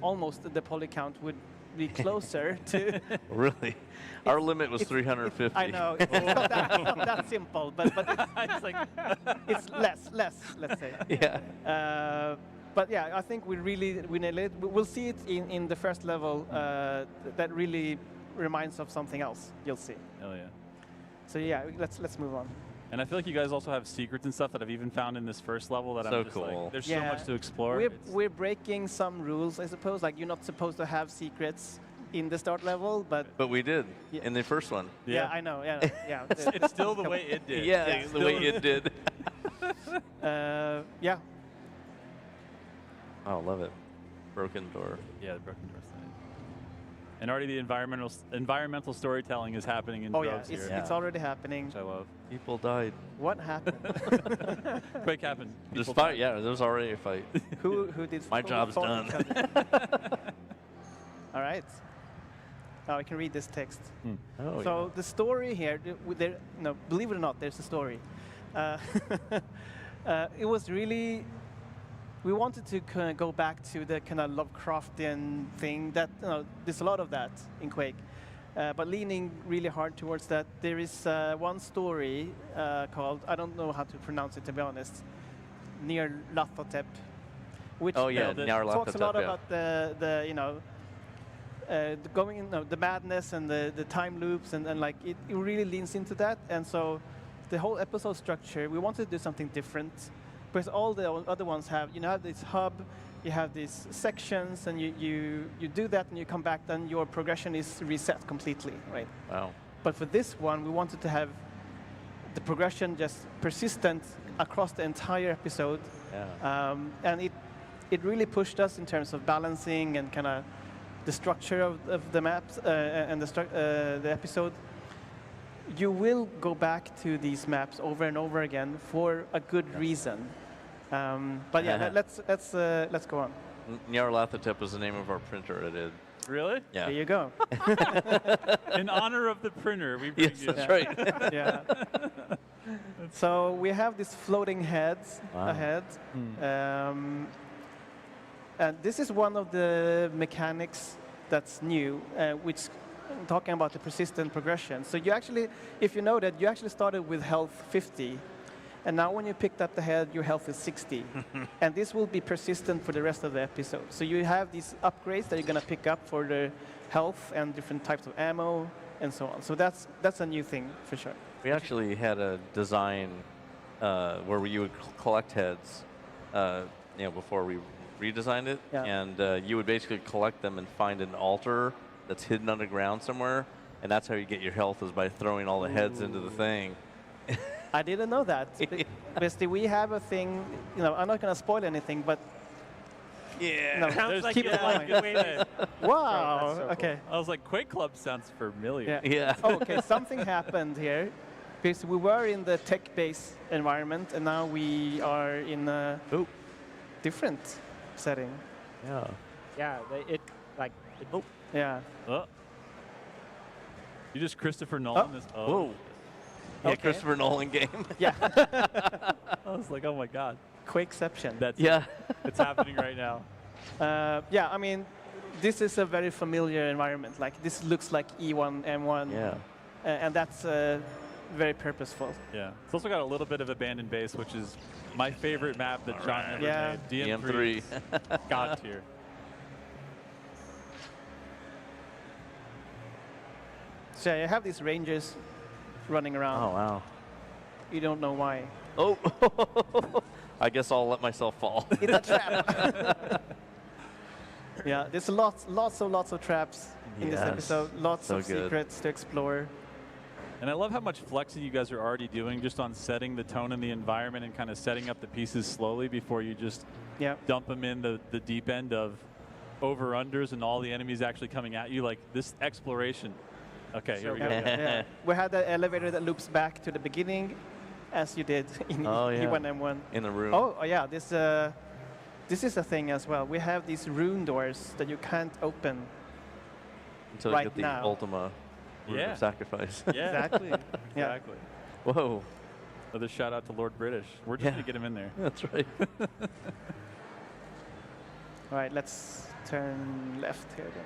almost the poly count would be closer to. Really? Our limit was 350. I know it's not that simple, but It's like, it's less, let's say. Yeah. But yeah, I think we nailed it. We'll see it in the first level. That really reminds of something else. You'll see. hell yeah. So yeah, let's move on. And I feel like you guys also have secrets and stuff that I've even found in this first level that So I'm just cool. like, there's so Yeah. much to explore. We're breaking some rules, I suppose. Like you're not supposed to have secrets in the start level, but But we did Yeah. in the first one. yeah, I know. Yeah, yeah. It's still the way it did. Yeah, It's the way still- it did. Yeah. Oh, love it. Broken door. Yeah, the broken door side. And already the environmental storytelling is happening in Oh yeah, droves here, it's already happening. which I love. People died. What happened? Quake happened. There's People fight. Yeah, there was already a fight. who did? My who job's fought done. each other? All right. Now I can read this text. Oh, So the story here, believe it or not, there's a story. It was really, we wanted to kind of go back to the kind of Lovecraftian thing that, there's a lot of that in Quake. But leaning really hard towards that, there is one story called, I don't know how to pronounce it to be honest, near Lathotep, which Oh, yeah, the- talks a lot Nyarlathotep, yeah. about the madness and the time loops, and like it really leans into that. And so the whole episode structure, we wanted to do something different. because all the other ones have, you have this hub, you have these sections, and you do that and you come back, then your progression is reset completely, right? Wow. But for this one, we wanted to have the progression just persistent across the entire episode. Yeah. And it really pushed us in terms of balancing and kind of the structure of the maps and the episode. You will go back to these maps over and over again for a good reason. But yeah, let's go on. Nyarlathotep was the name of our printer. It is. Really? Yeah. There you go. In honor of the printer, we bring Yes, you. that's right. Yeah. So we have these floating heads Wow. ahead. And this is one of the mechanics that's new, which talking about the persistent progression. So you actually, if you know that, you actually started with health 50. And now when you picked up the head, your health is 60. And this will be persistent for the rest of the episode. So you have these upgrades that you're going to pick up for the health and different types of ammo and so on. So that's a new thing for sure. We actually had a design where you would collect heads, before we redesigned it, Yeah. and you would basically collect them and find an altar that's hidden underground somewhere, and that's how you get your health, is by throwing all the heads into the thing. I didn't know that. Basically, we have a thing, I'm not going to spoil anything, but Yeah. no, Sounds like keep you it like going. the way they- Wow, that's so okay. I was like, Quake Club sounds familiar. Yeah. Yeah. Oh, okay, something happened here. Because we were in the tech-based environment, and now we are in a different setting. Yeah. Yeah, Yeah. Oh. You just Christopher Nolan this. Oh. Whoa. Yeah, Okay. Christopher Nolan game. Yeah. I was like, oh my God. Quakeception. That's Yeah. It's happening right now. Yeah, I mean, this is a very familiar environment. Like, this looks like E1, M1. Yeah. And that's very purposeful. Yeah. It's also got a little bit of abandoned base, which is my favorite map that John ever Yeah. made. DM3. God tier. So yeah, you have these rangers running around. Oh, wow. You don't know why. Oh. I guess I'll let myself fall. It's a trap. Yeah, there's lots of traps in this Yes. episode. Lots So of good. secrets to explore. And I love how much flexing you guys are already doing just on setting the tone and the environment and kind of setting up the pieces slowly before you just Yeah. dump them in the deep end of over-unders and all the enemies actually coming at you. Like this exploration. Okay, here we go. Yeah. We had the elevator that loops back to the beginning, as you did in Oh, yeah. E1M1. In the room. Oh, yeah, this is a thing as well. We have these rune doors that you can't open. Until right you get the now. Ultima room Yeah. of sacrifice. Yeah. Exactly. Yeah. Exactly. Whoa. Another shout out to Lord British. We're just Yeah. going to get him in there. That's right. All right, let's turn left here then.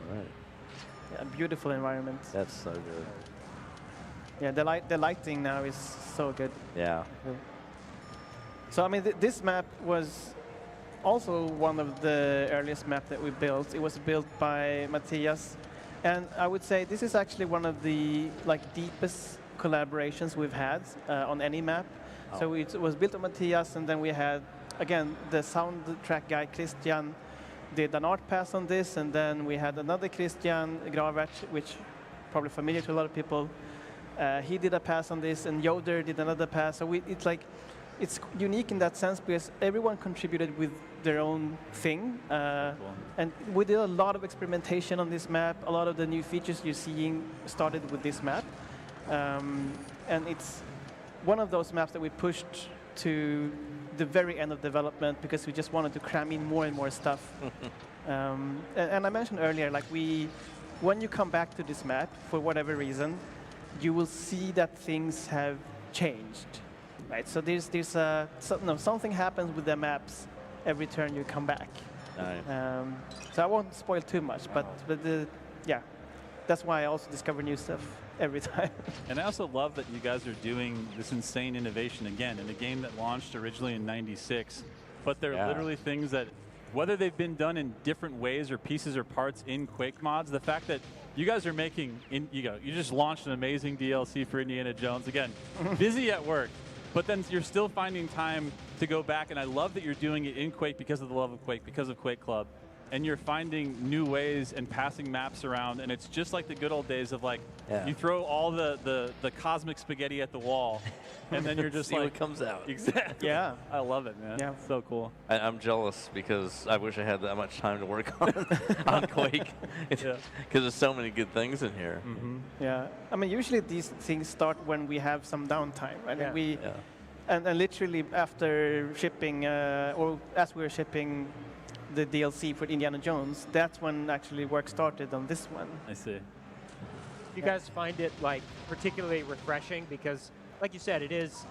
All right. Yeah, beautiful environment. That's so good. Yeah, the lighting now is so good. Yeah. So I mean, this map was also one of the earliest map that we built. It was built by Matthias, and I would say this is actually one of the deepest collaborations we've had on any map. Oh. So it was built on Matthias, and then we had again the soundtrack guy Christian did an art pass on this, and then we had another Christian Gravert, which probably familiar to a lot of people. He did a pass on this, and Yoder did another pass. So it's unique in that sense because everyone contributed with their own thing. And we did a lot of experimentation on this map. A lot of the new features you're seeing started with this map. And it's one of those maps that we pushed to the very end of development because we just wanted to cram in more and more stuff. And I mentioned earlier, when you come back to this map, for whatever reason, you will see that things have changed. Right, so something happens with the maps every turn you come back. Nice. So I won't spoil too much, but yeah, that's why I also discover new stuff every time. And I also love that you guys are doing this insane innovation again in a game that launched originally in '96, but they're literally things that, whether they've been done in different ways or pieces or parts in Quake mods, the fact that you guys are making, you just launched an amazing DLC for Indiana Jones. Again, busy at work, but then you're still finding time to go back, and I love that you're doing it in Quake because of the love of Quake, because of Quake Club. And you're finding new ways and passing maps around, and it's just like the good old days of like, you throw all the cosmic spaghetti at the wall, and then you're just See like, what comes out. Exactly. Yeah. I love it, man. Yeah. It's so cool. I'm jealous because I wish I had that much time to work on Quake, because there's so many good things in here. Yeah. I mean, usually these things start when we have some downtime, right? Yeah. And literally after shipping, or as we were shipping the DLC for Indiana Jones, that's when actually work started on this one. I see. You guys find it like particularly refreshing because, like you said, it is,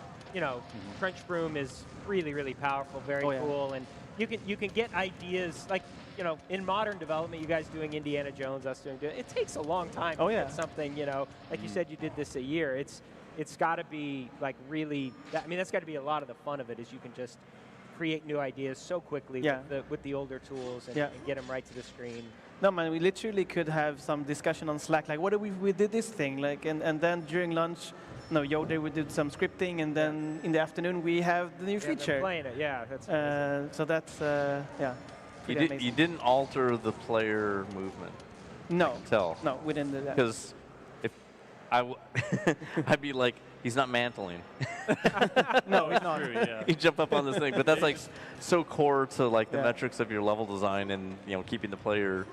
Trench Broom is really, really powerful, very cool, and you can get ideas like, in modern development, you guys doing Indiana Jones, us doing it takes a long time to get something, like you said, you did this a year. It's got to be like really. That's got to be a lot of the fun of it. Is you can just create new ideas so quickly with the older tools and get them right to the screen. No, man, we literally could have some discussion on Slack, like, what do we did this thing, like, and then during lunch, Yoda would do some scripting, and then in the afternoon we have the new feature. Playing it, that's so that's You didn't alter the player movement. No. No, we didn't do that. Because if I'd be like, he's not mantling. No, he's not. True, yeah. You jump up on this thing, but that's like so core to like the metrics of your level design and keeping the player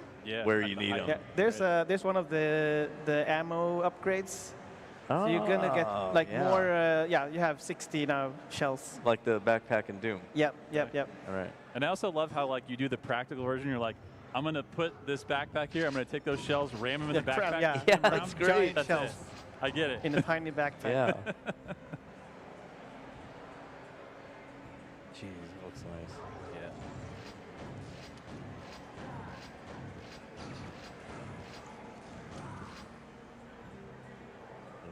where you need them. Yeah, there's one of the ammo upgrades. So you're gonna get like more. You have 60 now shells. Like the backpack in Doom. Yep. All right. And I also love how like you do the practical version. You're like, I'm gonna put this backpack here. I'm gonna take those shells, ram them in the backpack. Yeah, that's great. Giant That's shells it. I get it. in a tiny backpack. Yeah. Jeez, it looks nice. Yeah.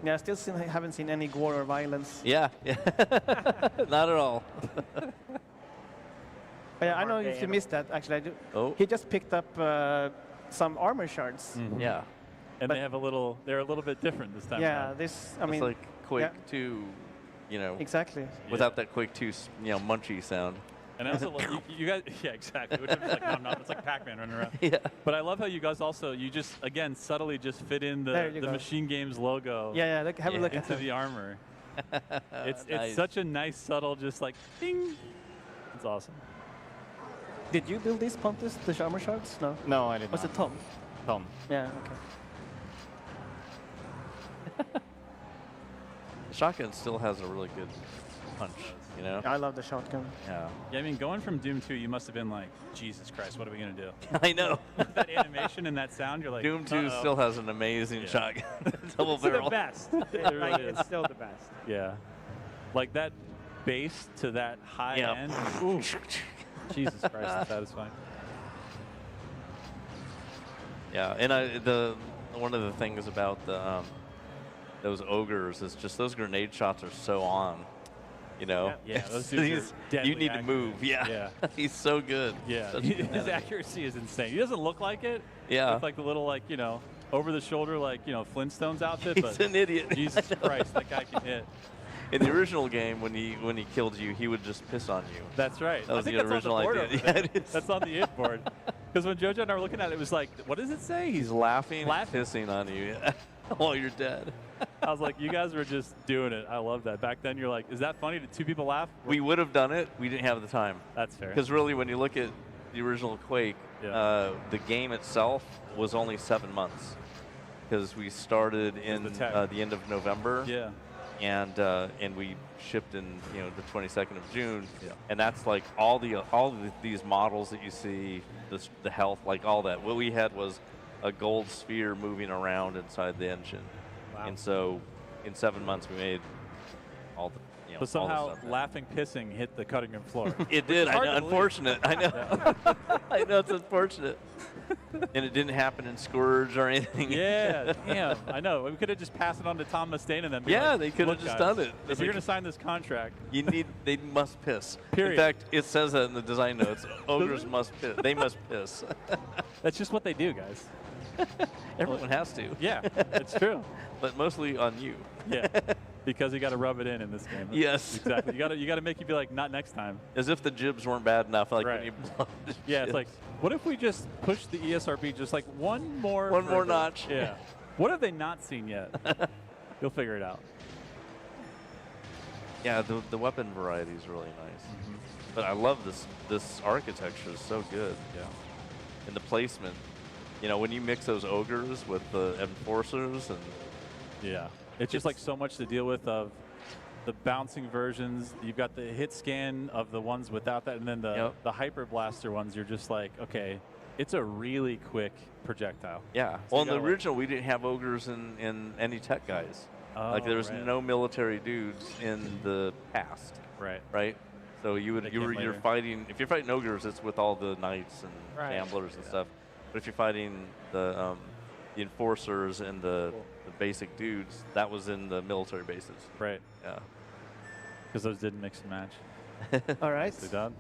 Yeah, I still haven't seen any gore or violence. Yeah. Not at all. But yeah, I know if you missed that, actually, I do. Oh. He just picked up some armor shards. Yeah. And But- they're a little bit different this time Yeah, around. this, I It's mean, like Quake 2, exactly. without that Quake 2, munchy sound. And I also love you guys. Yeah, exactly. Which is like, no, I'm not. It's like Pac-Man running around. Yeah. But I love how you guys also just again subtly just fit in There the you go. Machine Games logo. Yeah, look, have a look at into it. the armor. It's Nice. such a nice subtle just like ding. It's awesome. Did you build these, Pontus, the armor shards? No. No, I did Was not. it Tom? Tom. Yeah, okay. The shotgun still has a really good punch, I love the shotgun. Yeah. Yeah, I mean, going from Doom 2, you must have been like, Jesus Christ, what are we gonna do? I know. That animation and that sound, you're like, Doom 2 uh-oh. still has an amazing shotgun. Double It's the barrel. best. really It's is. still the best. Yeah. Like that bass to that high Yeah. end. Ooh. Jesus Christ, that's satisfying. Yeah, and one of the things about those ogres is just those grenade shots are so on. Yeah, those dudes are deadly you need to accurate. move. Yeah. He's so good. Yeah, Such a good his enemy. accuracy is insane. He doesn't look like it. Yeah. With like the little over the shoulder Flintstones outfit. He's but an idiot. Jesus Christ, that guy can hit. In the original game, when he killed you, he would just piss on you. That's right. That was I think the that's original on the board idea. over there. Yeah, it is. That's on the it board. Because when JoJo and I were looking at it, it was like, what does it say? He's laughing and Laughing. pissing on you while you're dead. I was like, you guys were just doing it. I love that. Back then, you're like, is that funny? Did two people laugh? We would have done it. We didn't have the time. That's fair. Because really, when you look at the original Quake, the game itself was only 7 months. Because we started in the end of November. Yeah. And we shipped in the 22nd of June. Yeah. And that's like all these models that you see, the health, like all that. What we had was a gold sphere moving around inside the engine. Wow. And so in 7 months we made all the But somehow all the stuff. laughing, pissing hit the cutting room floor. It did. It's hard to Unfortunate. I know. I know it's unfortunate. And it didn't happen in Scourge or anything. Yeah, damn. I know. We could have just passed it on to Tom Mustaine and then be Yeah, like, they could have "Look, just guys, done it. If you're going to sign this contract, They must piss. Period. In fact, it says that in the design notes. Ogres must piss. They must piss. that's just what they do, guys. Everyone has to. Yeah, it's true. But mostly on you. Yeah, because you got to rub it in this game. Yes. Exactly. You got to make you be like, not next time. As if the jibs weren't bad enough. Like Right. when you blow the Yeah, it's jibs. like, what if we just push the ESRB just like one more More further? notch. Yeah. What have they not seen yet? You'll figure it out. Yeah, the weapon variety is really nice. But I love this architecture is so good. Yeah. And the placement. You know, when you mix those ogres with the enforcers and Yeah. It's just like so much to deal with of the bouncing versions. You've got the hit scan of the ones without that, and then the hyper blaster ones. You're just like, okay, it's a really quick projectile. yeah. So Well, you in the gotta, like- original, we didn't have ogres in any tech guys. Oh, Like there was right. no military dudes in the past, Right. right? So They you're came later. fighting. If you're fighting ogres, it's with all the knights and Right. gamblers and stuff. But if you're fighting the enforcers and the basic dudes, that was in the military bases. Right. Yeah. Because those didn't mix and match. All right. Nicely done.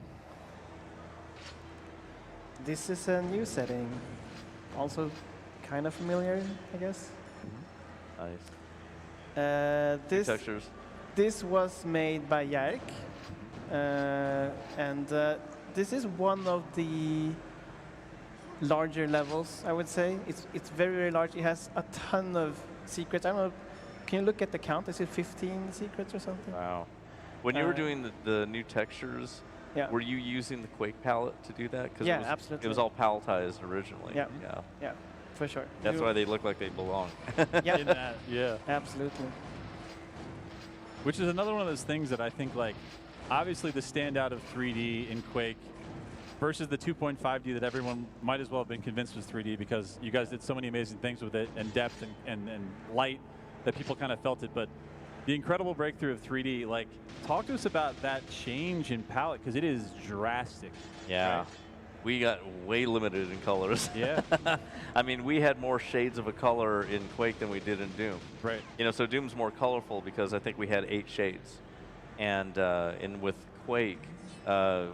This is a new setting. Also kind of familiar, I guess. Nice. This Textures. this was made by Jark, and this is one of the larger levels, I would say. It's very, very large. It has a ton of secrets. I don't know. Can you look at the count? Is it 15 secrets or something? Wow. When you were Uh, doing the new textures, Yeah. were you using the Quake palette to do that? 'Cause Yeah, it was, absolutely. It was all palletized originally. Yeah. Yeah. Yeah, for sure. That's You- why they look like they belong. Yeah, In that, yeah. absolutely. Which is another one of those things that I think, like, obviously the standout of 3D in Quake versus the 2.5D that everyone might as well have been convinced was 3D because you guys did so many amazing things with it and depth and light that people kind of felt it. But the incredible breakthrough of 3D, like, talk to us about that change in palette because it is drastic. Yeah. Right? We got way limited in colors. Yeah. I mean, we had more shades of a color in Quake than we did in Doom. Right. You know, so Doom's more colorful because I think we had 8 shades. And with Quake,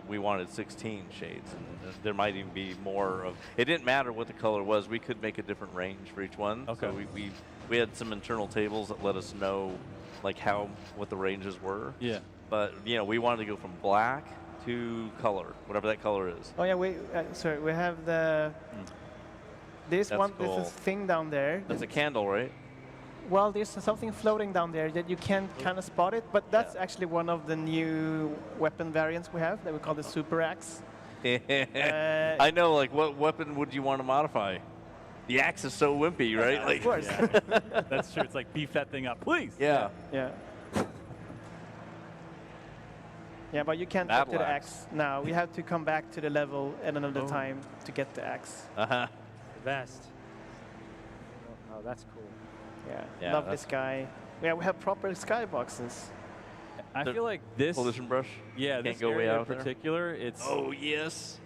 we wanted 16 shades. And there might even be more of... It didn't matter what the color was. We could make a different range for each one. Okay. So we had some internal tables that let us know, like, what the ranges were. Yeah. But, you know, we wanted to go from black to color, whatever that color is. Oh yeah, sorry, we have the this That's one. cool. This thing down there. That's a candle, right? Well, there's something floating down there that you can't kind of spot it, but that's Yeah. actually one of the new weapon variants we have that we call the Super Axe. I know, like, what weapon would you want to modify? The axe is so wimpy, right? Like, Of course. Yeah. That's true. It's like, beef that thing up, please. Yeah. Yeah. Yeah, but you can't Battle get to the axe. axe now. We have to come back to the level at another time to get the axe. Uh-huh. The best. Oh, that's cool. Yeah, Yeah, lovely that's- sky. Yeah, we have proper skyboxes. I The feel like this. Collision brush? Yeah, Can't this go way area in out there? particular, it's Oh, yes.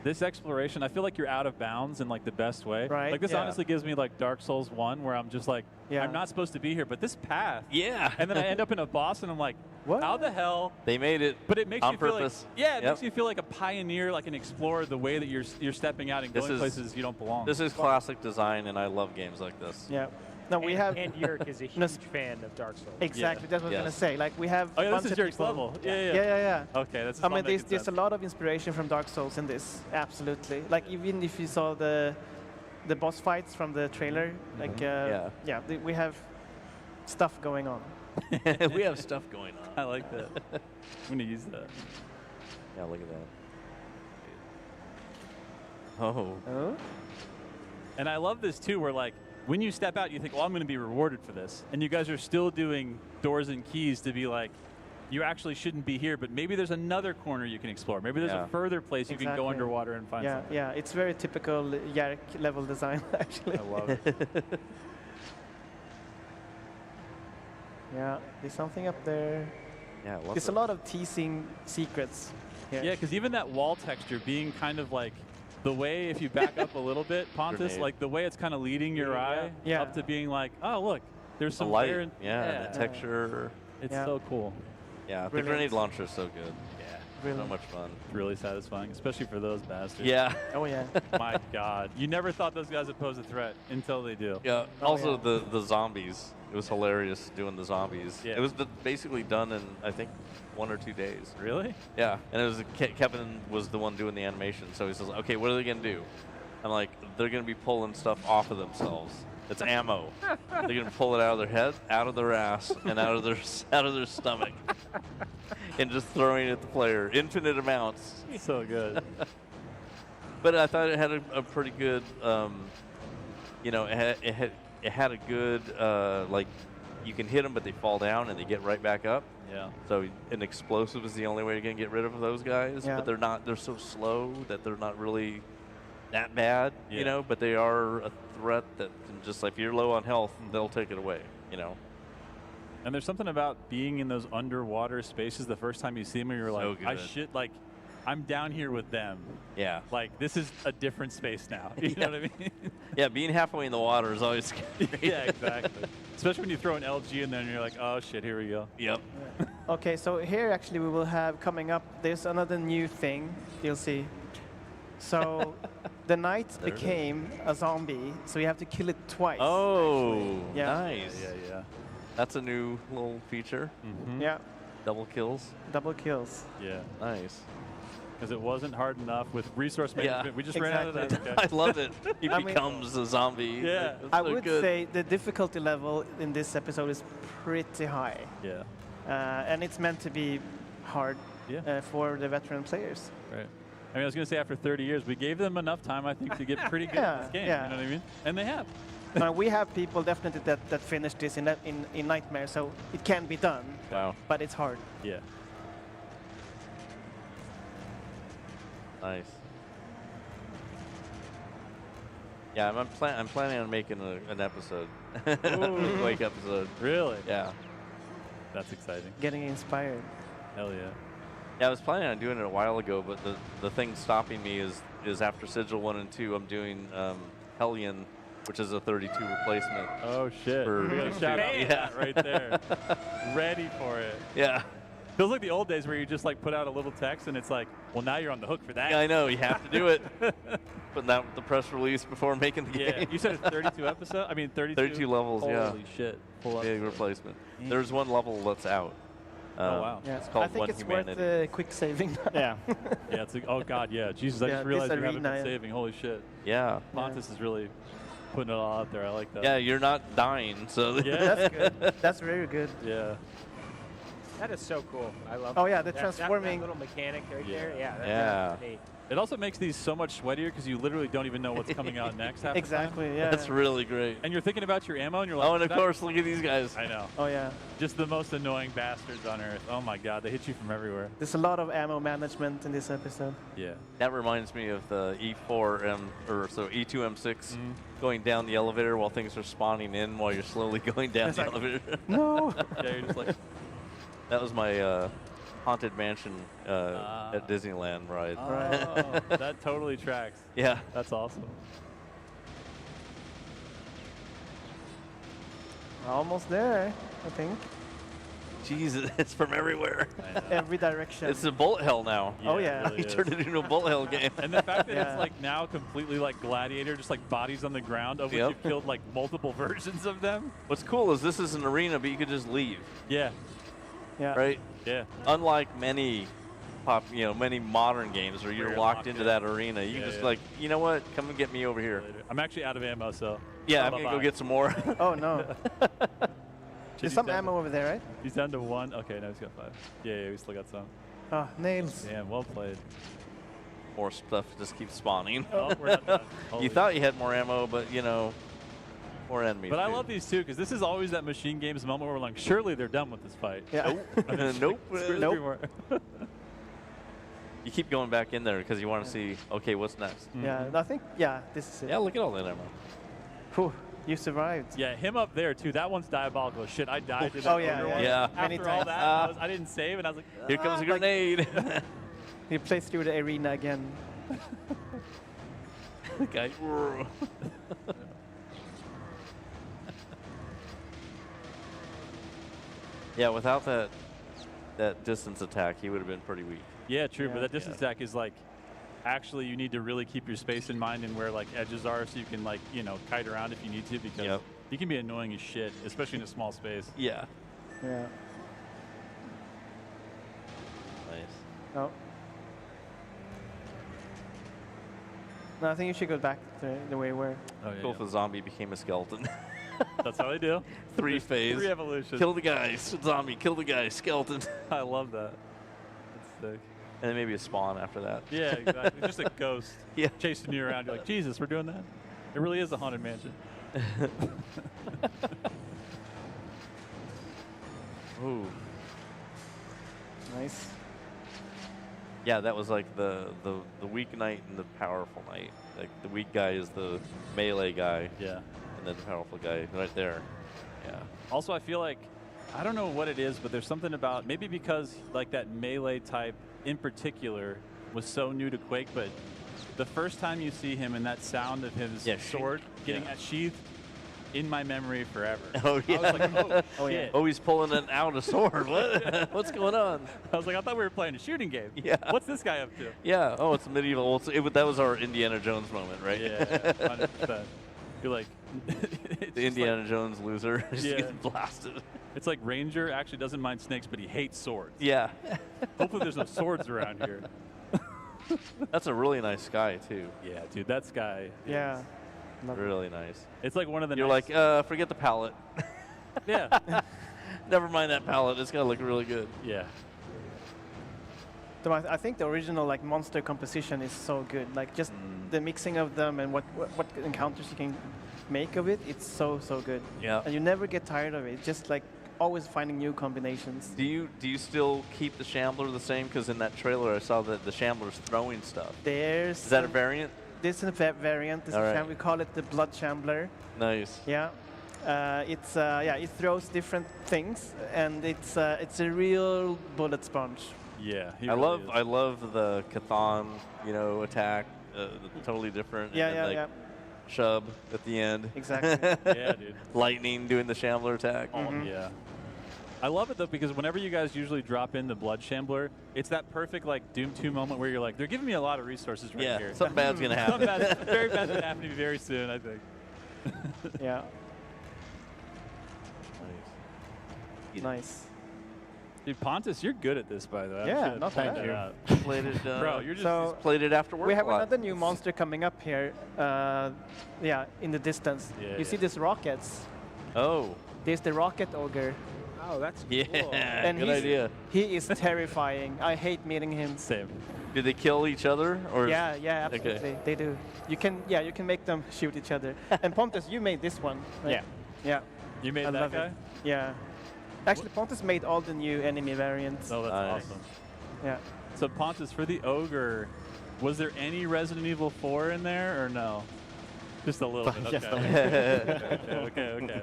this exploration. I feel like you're out of bounds in like the best way. Right, Like this yeah. honestly gives me like Dark Souls 1, where I'm just like, Yeah. I'm not supposed to be here, but this path. Yeah. And then I end up in a boss, and I'm like, What? how the hell? They made it But it makes on you feel purpose. like, yeah, it Yep. makes you feel like a pioneer, like an explorer. The way that you're stepping out and This going is- places you don't belong. This is classic design, and I love games like this. Yeah. No, we have And Yerk is a No, huge fan of Dark Souls. exactly. That's what I was gonna Yes. say. Like we have. oh yeah, bunch this is of Jerk's people- level. Yeah, Yeah, yeah. yeah, yeah. Okay, that's. I mean, there's a lot of inspiration from Dark Souls in this. Absolutely. Like even if you saw the boss fights from the trailer, like Yeah. we have stuff going on. We have stuff going on. I like that. I'm gonna use that. Yeah, look at that. Oh. Oh. And I love this too, where like when you step out, you think, well, I'm going to be rewarded for this, and you guys are still doing doors and keys to be like, you actually shouldn't be here, but maybe there's another corner you can explore. Maybe there's Yeah. a further place you can go Exactly. underwater and find Yeah, something. yeah. It's very typical Yark level design, actually. I love it. Yeah, there's something up there. Yeah, I love There's it. a lot of teasing secrets here. Yeah, because even that wall texture being kind of like the way, if you back up a little bit, Pontus, Grenade. like the way it's kind of leading your eye Yeah. up to being like, oh, look, there's The some light. fire. Yeah, the texture. It's Yeah. so cool. Yeah, the Brilliant. grenade launcher is so good. Yeah. really. So much fun. Really satisfying, especially for those bastards. Yeah. Oh yeah. My God. You never thought those guys would pose a threat until they do. Yeah. Oh, Also, yeah. the zombies. It was hilarious doing the zombies. Yeah. It was basically done in, I think, 1 or 2 days. Really? Yeah. And it was Kevin was the one doing the animation. So he says, okay, what are they going to do? I'm like, they're going to be pulling stuff off of themselves. It's ammo. They're going to pull it out of their head, out of their ass, and out of their stomach. And just throwing it at the player. Infinite amounts. So good. But I thought it had a pretty good, you know, it had a good, like, you can hit them, but they fall down and they get right back up. Yeah. So an explosive is the only way to get rid of those guys. Yeah. But they're so slow that they're not really that bad, Yeah. you know, but they are a threat that can just, like, if you're low on health, they'll take it away, you know. And there's something about being in those underwater spaces the first time you see them, you're So like, I good. should, like, I'm down here with them. Yeah. Like, this is a different space now. You know what I mean? Yeah, being halfway in the water is always scary. Yeah, exactly. Especially when you throw an LG in there and you're like, oh, shit, here we go. Yep. Okay, so here actually we will have coming up, there's another new thing you'll see. So the knight There it is. became a zombie, so you have to kill it twice. Oh, Yeah. nice. Yeah. That's a new little feature. Mm-hmm. Yeah, Double kills. double kills. Yeah. Nice. Because it wasn't hard enough with resource Yeah. management. We just ran out of that. Exactly. Okay. I love it. He I mean- becomes a zombie. Yeah. That's I so would good. say the difficulty level in this episode is pretty high. Yeah. And it's meant to be hard Yeah. for the veteran players. Right. I mean, I was going to say after 30 years, we gave them enough time, I think, to get pretty good at this game. Yeah. You know what I mean? And they have. We have people definitely that finished this in Nightmare, so it can be done, Wow. but it's hard. Yeah. Nice. Yeah, I'm planning on making an episode, a Quake episode. Really? Yeah. That's exciting. Getting inspired. Hell yeah. Yeah, I was planning on doing it a while ago, but the thing stopping me is after Sigil 1 and 2, I'm doing Hellion, which is a 32 replacement. Oh, shit. For- We got a shout out to Yeah. that right there. Ready for it. Yeah. Feels like the old days where you just like put out a little text and it's like, well, now you're on the hook for that. Yeah, I know. You have to do it. Putting out the press release before making the Yeah. game. You said it's 32 episodes? I mean, 32? 32 levels, Holy yeah. shit. Full up. Big replacement. There's one level that's out. Oh, wow. Yeah, It's called I think One it's Humanity. worth quick saving. Yeah. Yeah, it's like, oh, God, yeah. Jesus, I Yeah, just this realized you haven't arena, been yeah. saving. Holy shit. Yeah. Pontus is really putting it all out there. I like that. Yeah, you're not dying, so Yeah. That's good. That's very good. Yeah. That is so cool. I love Oh, yeah, the that transforming- that little mechanic right there. Yeah. Yeah. Yeah. Neat. It also makes these so much sweatier because you literally don't even know what's coming out next half the time. Exactly, yeah. that's really great. And you're thinking about your ammo and you're like, Oh, and of "That-" course, look at these guys. I know. Oh, yeah. Just the most annoying bastards on earth. Oh my God, they hit you from everywhere. There's a lot of ammo management in this episode. Yeah. That reminds me of the E2M6 Mm-hmm. going down the elevator while things are spawning in while you're slowly going down It's the like- elevator. No. Yeah, you're just like, That was my Haunted Mansion at Disneyland ride. oh, that totally tracks. Yeah. That's awesome. Almost there, I think. Jesus, it's from everywhere. I know. Every direction. It's a bullet hell now. Oh, it yeah. really He is. turned it into a bullet hell game. And the fact that Yeah. it's like now completely like Gladiator, just like bodies on the ground, of which Yep. you've killed like multiple versions of them. What's cool is this is an arena, but you could just leave, Yeah. yeah. right? Yeah. Unlike many many modern games where you're you're locked locked into in. that arena, you Yeah, just yeah. like, you know what? Come and get me over here. Later. I'm actually out of ammo, so. Yeah, I'm gonna Bye-bye. go get some more. Oh, no. He's There's some down ammo over there, right? He's down to 1. Okay, now he's got 5. Yeah, we still got some. Oh, nails. Damn, well played. More stuff just keeps spawning. Oh, we're not done. Holy You thought you had more ammo, but more enemies. But I too. love these too, because this is always that Machine Games moment where we're like, surely they're done with this fight. Yeah. Nope. Screw Nope. three more. You keep going back in there because you want to see, okay, what's next? Yeah, I think, yeah, this is it. Yeah, look at all that ammo. Whew, you survived. Yeah, him up there too. That one's diabolical. Shit, I died to that Oh, yeah, other yeah. one. Yeah. Many After all times. that, I didn't save, and I was like, Here comes a like- grenade. He plays through the arena again. The guy. Yeah, without that distance attack, he would have been pretty weak. Yeah, true. Yeah. But that distance attack is like, actually, you need to really keep your space in mind and where like edges are, so you can like kite around if you need to, because you can be annoying as shit, especially in a small space. Yeah. Yeah. Nice. Oh. No, I think you should go back to the way where. Oh yeah. Cool if a zombie became a skeleton. That's how they do. 3 phase. 3 evolutions. Kill the guy, zombie. Kill the guy, skeleton. I love that. That's sick. And then maybe a spawn after that. Yeah, exactly. Just a ghost Yeah. chasing you around. You're like, Jesus, we're doing that? It really is a haunted mansion. Ooh. Nice. Yeah, that was like the weak knight and the powerful knight. Like the weak guy is the melee guy, Yeah. and then the powerful guy right there. Yeah. Also, I feel like, I don't know what it is, but there's something about, maybe because like that melee type in particular was so new to Quake, but the first time you see him and that sound of his sword getting sheathed, in my memory forever. Oh yeah. I was like, oh yeah. Oh, he's pulling it out a sword. What? What's going on? I was like, I thought we were playing a shooting game. Yeah. What's this guy up to? Yeah. Oh, it's medieval. That was our Indiana Jones moment, right? Yeah, 100%. You're like, The Indiana Jones loser just Yeah. getting blasted. it's like Ranger actually doesn't mind snakes, but he hates swords. Yeah. Hopefully there's no swords around here. That's a really nice guy too. Yeah, dude, that guy. Yeah. Love it. Really nice. It's like one of the You're nice, like, forget the palette. yeah, Never mind that palette. It's gonna look really good. yeah. So I think the original like monster composition is so good. Like just the mixing of them and what encounters you can make of it. It's so good. Yeah. And you never get tired of it. It's just like always finding new combinations. Do you still keep the Shambler the same? Because in that trailer I saw that the Shambler's throwing stuff. There's Is that a variant? this is a variant. This All is right. we call it the Blood Shambler. Nice. Yeah. It throws different things, and it's a real bullet sponge. Yeah, he I really is. love the Cathan, attack. Totally different. Yeah, and then, yeah, like, Shub at the end. Exactly. Yeah, dude. Lightning doing the Shambler attack. Oh, yeah. I love it though, because whenever you guys usually drop in the Blood Shambler, it's that perfect like Doom 2 moment where you're like, they're giving me a lot of resources right Yeah, here. something bad's gonna happen. Very bad's gonna happen to me very soon, I think. Yeah. Nice. Nice. Dude, Pontus, you're good at this, by the way. Yeah, I'm not point bad. that out. Played it. Bro, you're just So played it after work. we have a lot. another new monster coming up here. In the distance. Yeah, you see yeah. these rockets. Oh. There's the rocket ogre. Oh, that's Yeah. cool. And Good he's- idea. He is terrifying. I hate meeting him. same. Did they kill each other or? Yeah, absolutely. Okay. They do. You can make them shoot each other. And Pontus, you made this one. Right? Yeah. Yeah. You made I that love guy? it. Yeah. Actually, Pontus made all the new enemy variants. Oh, that's Nice. awesome. Yeah. So Pontus, for the ogre, was there any Resident Evil 4 in there or no? Just a little bit. Just a Okay. Okay.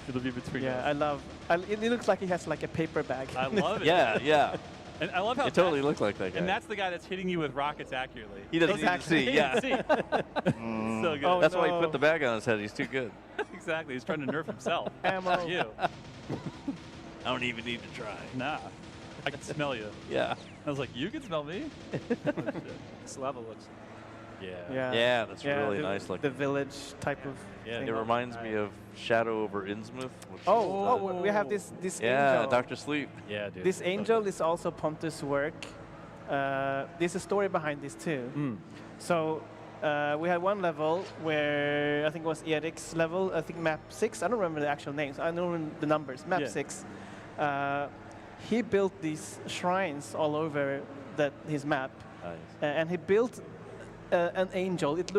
It'll be between Yeah, us. I love. It looks like he has like a paper bag. I love it. Yeah, yeah. And I love how It totally that's- looked like that guy. And that's the guy that's hitting you with rockets accurately. he doesn't Exactly. need to see. Yeah. See? So good. Oh, That's why he no. put the bag on his head. He's too good. Exactly. He's trying to nerf himself. Ammo. Not you. I don't even need to try. Nah. I can smell you. Yeah. I was like, you can smell me? Oh, shit. This level looks. Yeah. Yeah. Yeah, that's really the, nice The looking. village type of. Yeah, thing. It reminds me of Shadow over Innsmouth. Which Oh, is, we have this yeah, angel. Dr. Sleep. Yeah, dude. This angel is also Pontus' work. There's a story behind this too. Mm. So we had one level where I think it was Eric's level. I think map 6. I don't remember the actual names. I know the numbers. Map Yeah. 6. He built these shrines all over his map, Nice. and he built an angel. It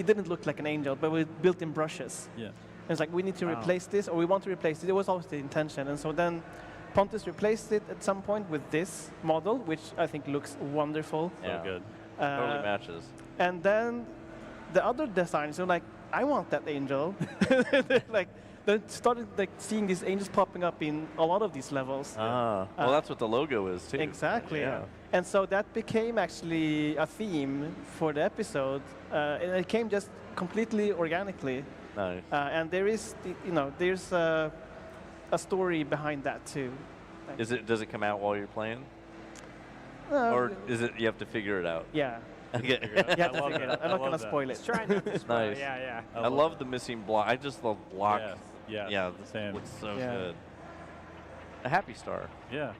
didn't look like an angel, but we built in brushes. Yeah. And it's like, we need to Wow. replace this, or we want to replace it. It was always the intention. And so then Pontus replaced it at some point with this model, which I think looks wonderful. So Yeah. good. Totally matches. And then the other designers were like, I want that angel. Like, they started like seeing these angels popping up in a lot of these levels. Ah. Well, that's what the logo is, too. Exactly. Yeah. And so that became actually a theme for the episode, and it came just completely organically. Nice. And there is, there's a story behind that too. Does it come out while you're playing? Or is it you have to figure it out? Yeah. Okay. You have to I love figure it that. out. I'm I not love gonna that. spoil it. Try not to spoil. Nice. Yeah. I love the missing block. I just love block. Yes, yes, Yeah, same. looks so Yeah. good. A happy star. Yeah.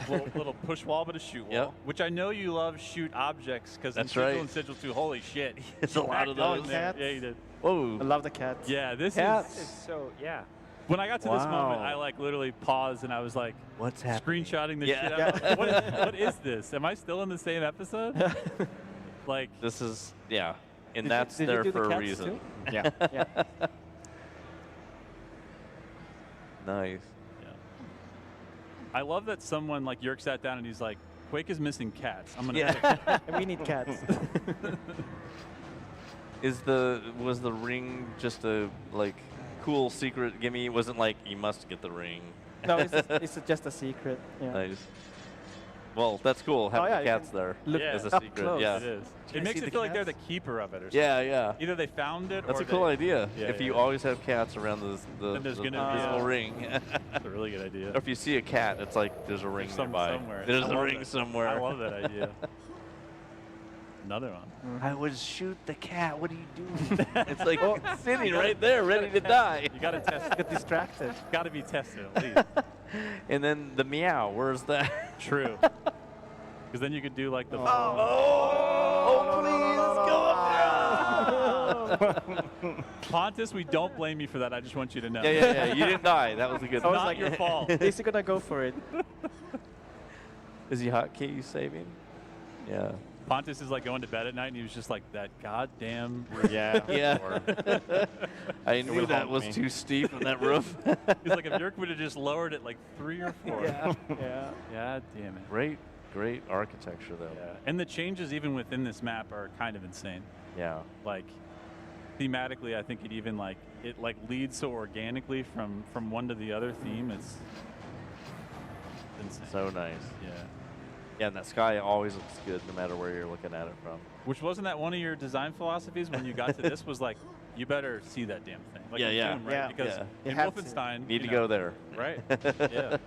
little push wall, but a shoot wall. Yep. Which I know you love shoot objects because in That's Sigil right. and Sigil 2, holy shit. It's a lot of Oh, those. cats. Yeah, you did. Whoa. I love the cats. Yeah, this Cats. is. So yeah. When I got to this moment, Wow. I like literally paused and I was like, What's happening? screenshotting the Yeah. shit out. Like, what is this? Am I still in the same episode? Like, This is, yeah. And Did that's you there do the for a cats reason. too? Yeah. Yeah. Nice. yeah. I love that someone like Yerk sat down and he's like, Quake is missing cats. I'm gonna. Yeah. And we need cats. Was the ring just a like cool secret gimme? It wasn't like you must get the ring. No, it's just a secret. Yeah. Nice. Well, that's cool. Having yeah, the you cats can there look as a up secret. close. Yeah. It is. Can I It makes see it the feel like they're the cats? keeper of it or something. Yeah, yeah. Either they found it That's or a cool idea. Yeah, if yeah, you yeah. always have cats around the Then there's gonna be invisible a- ring. That's a really good idea. Or if you see a cat, it's like there's a ring nearby. Somewhere. There's I a love ring that. somewhere. I love that idea. Another one. I would shoot the cat. What are you doing? It's like sitting right there, ready to die. You gotta test it. Get distracted. Gotta be tested at least. And then the meow. Where's that? True. Because then you could do like the. Pontus, we don't blame you for that. I just want you to know. Yeah. You didn't die. That was a good. I was Not like- your fault. Is he gonna go for it? Is he hotkey saving? Yeah. Pontus is like going to bed at night and he was just like, that goddamn. Yeah. Yeah. I would knew that haunt was me. too steep on that roof. He's like, if Yerk would have just lowered it like 3 or 4. Yeah. God damn it. Great architecture though. Yeah. And the changes even within this map are kind of insane. Yeah. Like, thematically, I think it leads so organically from one to the other theme. It's insane. So nice. Yeah. Yeah, and that sky always looks good no matter where you're looking at it from. Which wasn't that one of your design philosophies when you got to this was like, you better see that damn thing. Like Yeah, in yeah. Doom, right? Yeah. Because Yeah. You in have to. Wolfenstein, Need to you go know, there. Right? Yeah.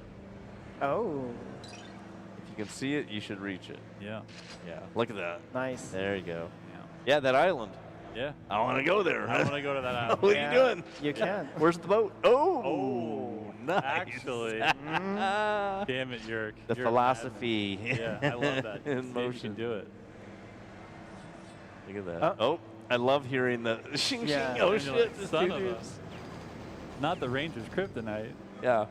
Oh, If you can see it, you should reach it. Yeah. Yeah. Look at that. nice. There you go. Yeah. Yeah, that island. Yeah. I want to go there. I want to go to that island. What are Yeah, you doing? You can. Where's the boat? Oh, Oh, nice. actually. Ah, Damn it, Yerk. the You're a philosophy. madman. Yeah, I love that. See In if you motion. can do it. Look at that. Oh. Oh, I love hearing the shing Yeah. shing. Oh And you're shit, like, this son dude of a- is- Not the Ranger's Kryptonite. Yeah.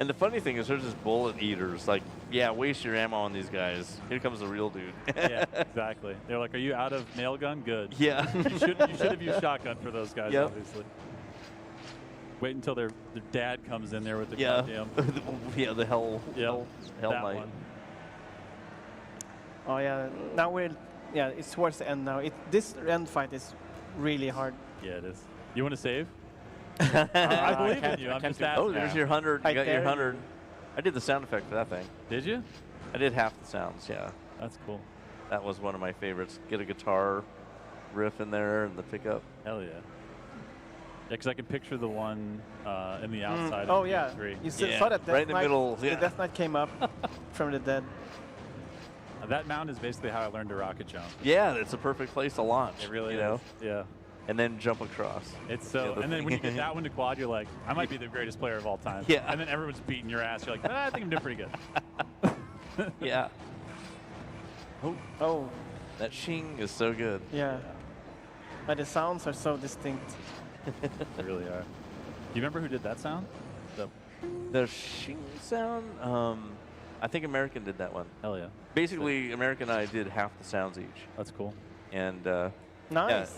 And the funny thing is, they're just bullet eaters. Like, yeah, waste your ammo on these guys. Here comes the real dude. Yeah, exactly. They're like, are you out of nail gun? Good. Yeah. You should have used shotgun for those guys, Yep. obviously. Wait until their dad comes in there with the Yeah. goddamn. Yeah, the hell Yep, hell that knight. one. Oh yeah. Now it's towards the end now. This end fight is really hard. Yeah, it is. You want to save? I believe in can't- you. I I'm can't just do- asking. Oh, there's your 100. You I got your dare you. 100. I did the sound effect for that thing. Did you? I did half the sounds, yeah. That's cool. That was one of my favorites. Get a guitar riff in there and the pickup. Hell yeah. Yeah, because I can picture the one in the outside. Oh of yeah. Three. You Yeah, saw that Death right in the Knight? middle, yeah. The Death Knight came up from the dead. That mount is basically how I learned to rocket jump. Yeah, it's a perfect place to launch. It really you is. know? Yeah. And then jump across. It's so, other and then when you thing. get that one to quad, you're like, I might be the greatest player of all time. Yeah. And then everyone's beating your ass. You're like, I think I'm doing pretty good. Yeah. Oh That shing is so good. yeah. But the sounds are so distinct. They really are. Do you remember who did that sound? The shing sound, I think American did that one. Hell yeah. Basically, American and I did half the sounds each. That's cool. And Nice.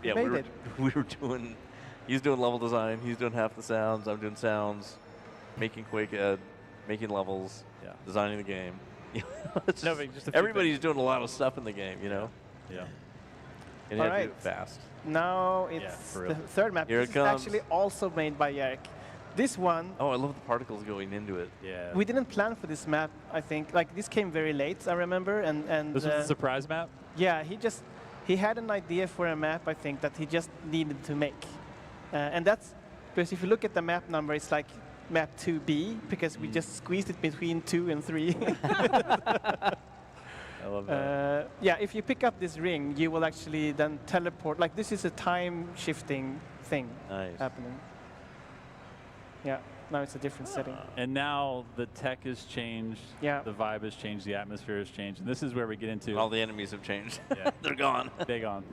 yeah, made we it. were doing, he's doing level design, he's doing half the sounds, I'm doing sounds, making Quake Ed, making levels, Yeah. designing the game. It's No, just- but just a few everybody's doing a lot of stuff in the game, you know? Yeah. And you have to do Alright. it fast. Now it's for the real. third map. Here This it is comes. actually also made by Yerk. This one, Oh, I love the particles going into it. Yeah. we didn't plan for this map, I think. Like, this came very late, I remember. And This was a surprise map? yeah, he had an idea for a map, I think, that he just needed to make. And that's, because if you look at the map number, it's like map 2B, because we just squeezed it between 2 and 3. I love that. Yeah, if you pick up this ring, you will actually then teleport. Like this is a time shifting thing Nice. happening. Yeah, now it's a different setting. And now the tech has changed. Yeah. The vibe has changed. The atmosphere has changed. And this is where we get into All the enemies have changed. Yeah. They're gone. Big on.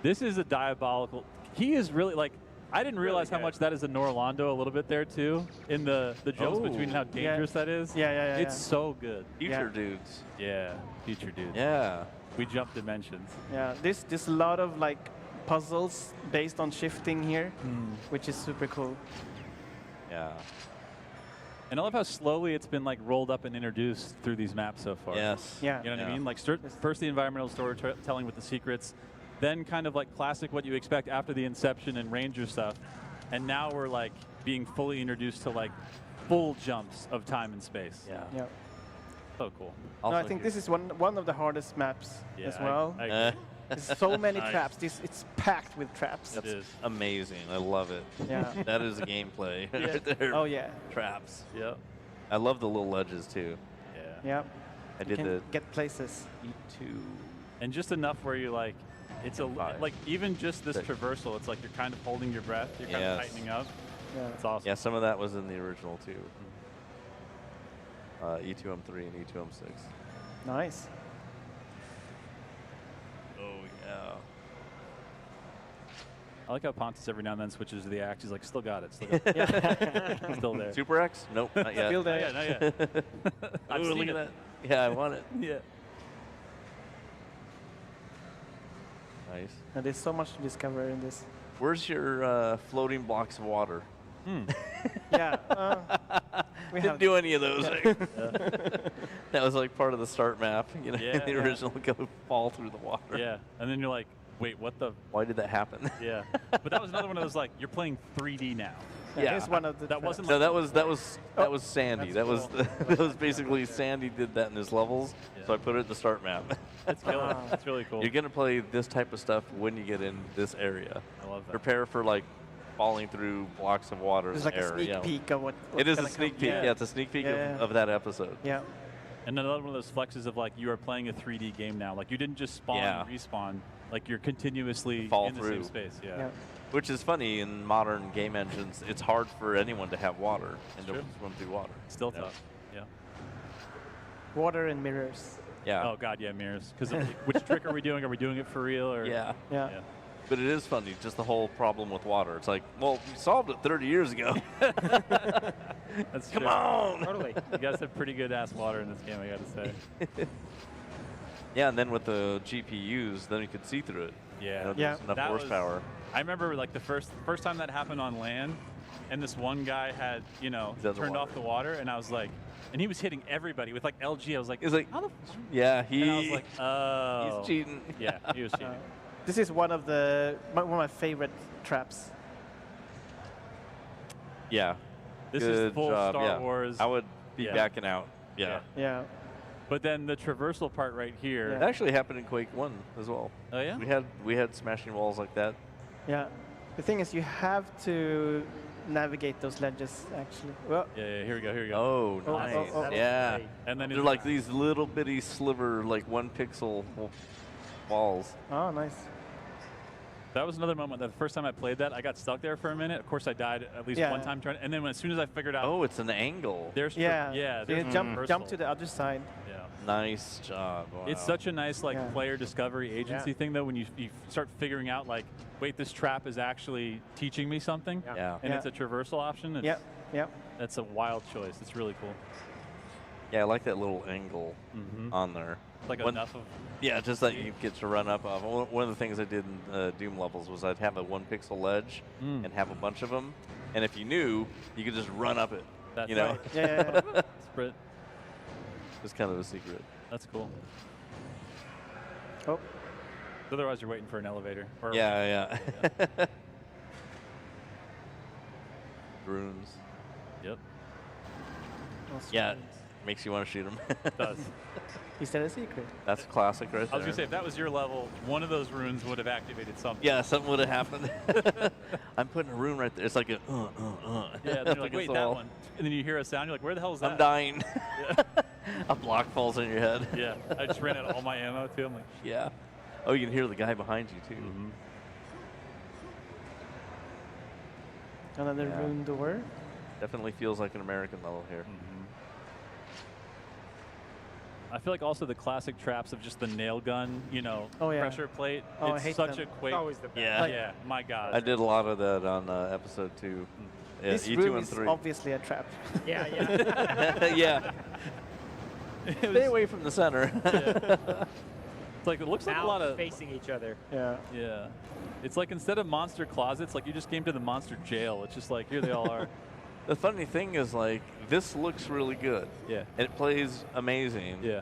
This is a diabolical. He is really like. I didn't realize how much that is a Norlando a little bit there too in the jumps between how dangerous that is. Yeah. It's so good. Future dudes. Yeah, future dude. Yeah. We jump dimensions. Yeah, there's a lot of like puzzles based on shifting here, which is super cool. Yeah. And I love how slowly it's been like rolled up and introduced through these maps so far. Yes. Yeah. You know what I Yeah. mean? Like first the environmental storytelling with the secrets, then kind of like classic what you expect after the Inception and Ranger stuff, and now we're like being fully introduced to like full jumps of time and space. Yeah. Yeah. So cool. No, I Also think here- this is one of the hardest maps Yeah, as well. I agree. There's so many Nice. traps. It's packed with traps. It is. Amazing. I love it. Yeah. That is gameplay Yeah. right there. Oh yeah. Traps. Yep. I love the little ledges too. Yeah. Yeah. I You did can the get places. E2. And just enough where you like, it's a Five. like even just this Six. traversal, it's like you're kind of holding your breath, you're kind of Yes. tightening up. Yeah. It's awesome. Yeah, some of that was in the original too. E2M3 and E2M6. Nice. Oh yeah. I like how Pontus every now and then switches to the axe. He's like, still got it, still got it. Still there. Super X? Nope, not yet. Still Not there. yet, not yet. I've Ooh, seen look it. at that. Yeah, I want it. Yeah. Nice. And there's so much to discover in this. Where's your floating blocks of water? Yeah. We Didn't have. do any of those. That was like part of the start map. You know, Yeah. the Yeah. original go fall through the water. Yeah. And then you're like, wait, what the? Why did that happen? Yeah. But that was another one that was like, you're playing 3D now. Yeah. Here's one of the. That traps. wasn't No, like, that was Sandy. that's That was cool. that was basically Sandy did that in his levels. So I put it in the start map. That's killer. That's really cool. You're gonna play this type of stuff when you get in this area. I love that. Prepare for like falling through blocks of water. It's in like the a air, sneak yeah. peek of what. It is a what's sneak gonna peek. come. Yeah, it's a sneak peek Yeah. of that episode. Yeah. And another one of those flexes of like, you are playing a 3D game now. Like you didn't just spawn Yeah. and respawn. Like you're continuously Fall in the through. same space. Yeah. Yeah. Which is funny in modern game engines. It's hard for anyone to have water and to true. swim through water. Still you know? tough. Yeah. Water and mirrors. Yeah. Oh God, yeah, mirrors. Because which trick are we doing? Are we doing it for real or? Yeah. Yeah. Yeah. But it is funny, just the whole problem with water. It's like, well, we solved it 30 years ago. That's Come true. on. Totally. You guys have pretty good ass water in this game, I gotta say. Yeah, and then with the GPUs, then you could see through it. Yeah. You know, Yeah. there's enough That was- horsepower. I remember like the first time that happened on land, and this one guy had, you know, He's turned off underwater. the water, and I was like, and he was hitting everybody with like LG. I was like, He's like, how the? yeah, And I was like, he's oh. cheating. Yeah, he was cheating. This is one of my favorite traps. Yeah. This Good is full job. Star yeah. Wars. I would be Yeah. backing out. Yeah. Yeah. But then the traversal part right here. It actually happened in Quake 1 as well. Oh yeah. We had smashing walls like that. Yeah. The thing is, you have to navigate those ledges. Actually. Well. Yeah, here we go. Here we go. Oh, Oh, nice. oh, oh. Yeah. And then They're it's like these little bitty sliver, like 1 pixel walls. Oh, nice. That was another moment. The first time I played that, I got stuck there for a minute. Of course, I died at least Yeah. one time trying. And then as soon as I figured out, Oh, it's an angle. there's Yeah. yeah, So you there's jump traversal. to the other side. Yeah. Nice job. Wow. It's such a nice like Yeah. player discovery agency Yeah. thing though when you start figuring out like, wait, this trap is actually teaching me something, Yeah. and Yeah. it's a traversal option. It's, Yep. Yep. That's a wild choice. It's really cool. Yeah, I like that little angle Mhm. on there. Like One- enough of Yeah, just that you get to run up off. One of the things I did in Doom levels was I'd have a 1 pixel ledge Mm. and have a bunch of them, and if you knew, you could just run up it. That's you know, right. Yeah. sprint. it's kind of a secret. That's cool. Oh. Otherwise, you're waiting for an elevator. Or Yeah. Runes. Yep. Yeah, makes you want to shoot them. It does. Is that a secret? That's classic right there. I was gonna say if that was your level, one of those runes would have activated something. Yeah, something would have happened. I'm putting a rune right there. It's like a Yeah. Then you're like, against wait, the that wall. one. And then you hear a sound. You're like, where the hell is that? I'm dying. A block falls on your head. Yeah, I just ran out of all my ammo too. I'm like, Yeah. Oh, you can hear the guy behind you too. Another Yeah. room door. Definitely feels like an American level here. I feel like also the classic traps of just the nail gun, Oh, yeah. pressure plate. Oh, I it's hate such them. a Quake. Always the best. Yeah. Yeah, my God. I did a lot of that on episode 2. Yeah, This E2 room and is 3. obviously a trap. Yeah, yeah. Yeah. Stay away from the center. It's like it looks like a lot of. facing each other. Yeah. Yeah, it's like instead of monster closets, like you just came to the monster jail. It's just like here they all are. The funny thing is, like, this looks really good. Yeah. And it plays amazing. Yeah.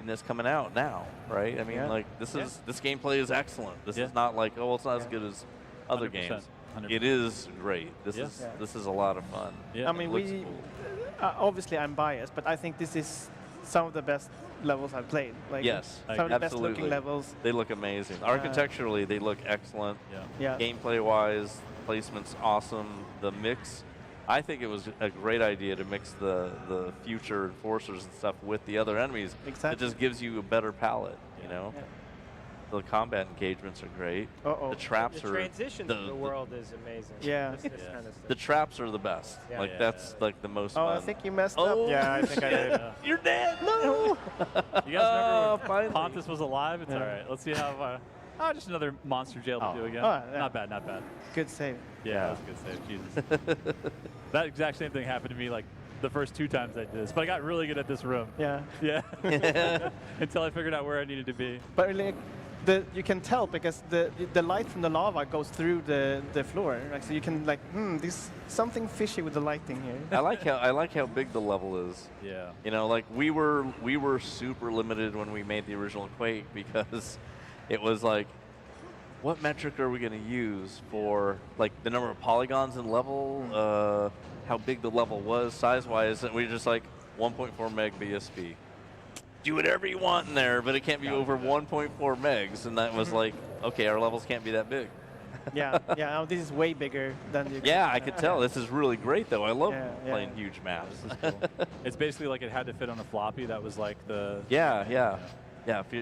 And it's coming out now, right? I mean, Yeah. like, this gameplay is excellent. This Yeah. is not like, oh, well, it's not as Yeah. good as other 100%, games. 100%. It is great. This Yeah. is Yeah. this is a lot of fun. Yeah. I mean, It looks we cool. obviously I'm biased, but I think this is some of the best levels I've played. Like Yes, some of the best absolutely. looking levels. They look amazing. Architecturally, they look excellent. Yeah. Yeah. Gameplay-wise, placement's awesome. The mix, I think it was a great idea to mix the future enforcers and stuff with the other enemies. Exactly. It just gives you a better palette, you know? Yeah. The combat engagements are great. Uh-oh. The traps The are transition to the world is amazing. Yeah. This Yeah. kind of stuff. the traps are the best. Yeah. Like Yeah. that's like the most Oh, fun. I think you messed Oh. up. Yeah, I think I did. You're dead. No. You guys remember when finally. Pontus was alive? It's Yeah. all right. Let's see how. Just another monster jail to do again. Oh, yeah. Not bad, not bad. Good save. Yeah, that was a good save. Jesus. That exact same thing happened to me like the first 2 times I did this, but I got really good at this room. Yeah. Yeah. Until I figured out where I needed to be. But really, you can tell because the light from the lava goes through the floor. Like, so you can like, there's something fishy with the lighting here. I like how big the level is. Yeah. You know, like we were super limited when we made the original Quake because it was like, what metric are we going to use for like the number of polygons in level, how big the level was size-wise, and we were just like 1.4 meg BSP. Do whatever you want in there, but it can't be over 1.4 megs, and that was like, okay, our levels can't be that big. Yeah. Oh, this is way bigger than you. Yeah, I could tell. This is really great, though. I love Yeah, yeah. playing huge maps. It's basically like it had to fit on a floppy. That was like the. Yeah.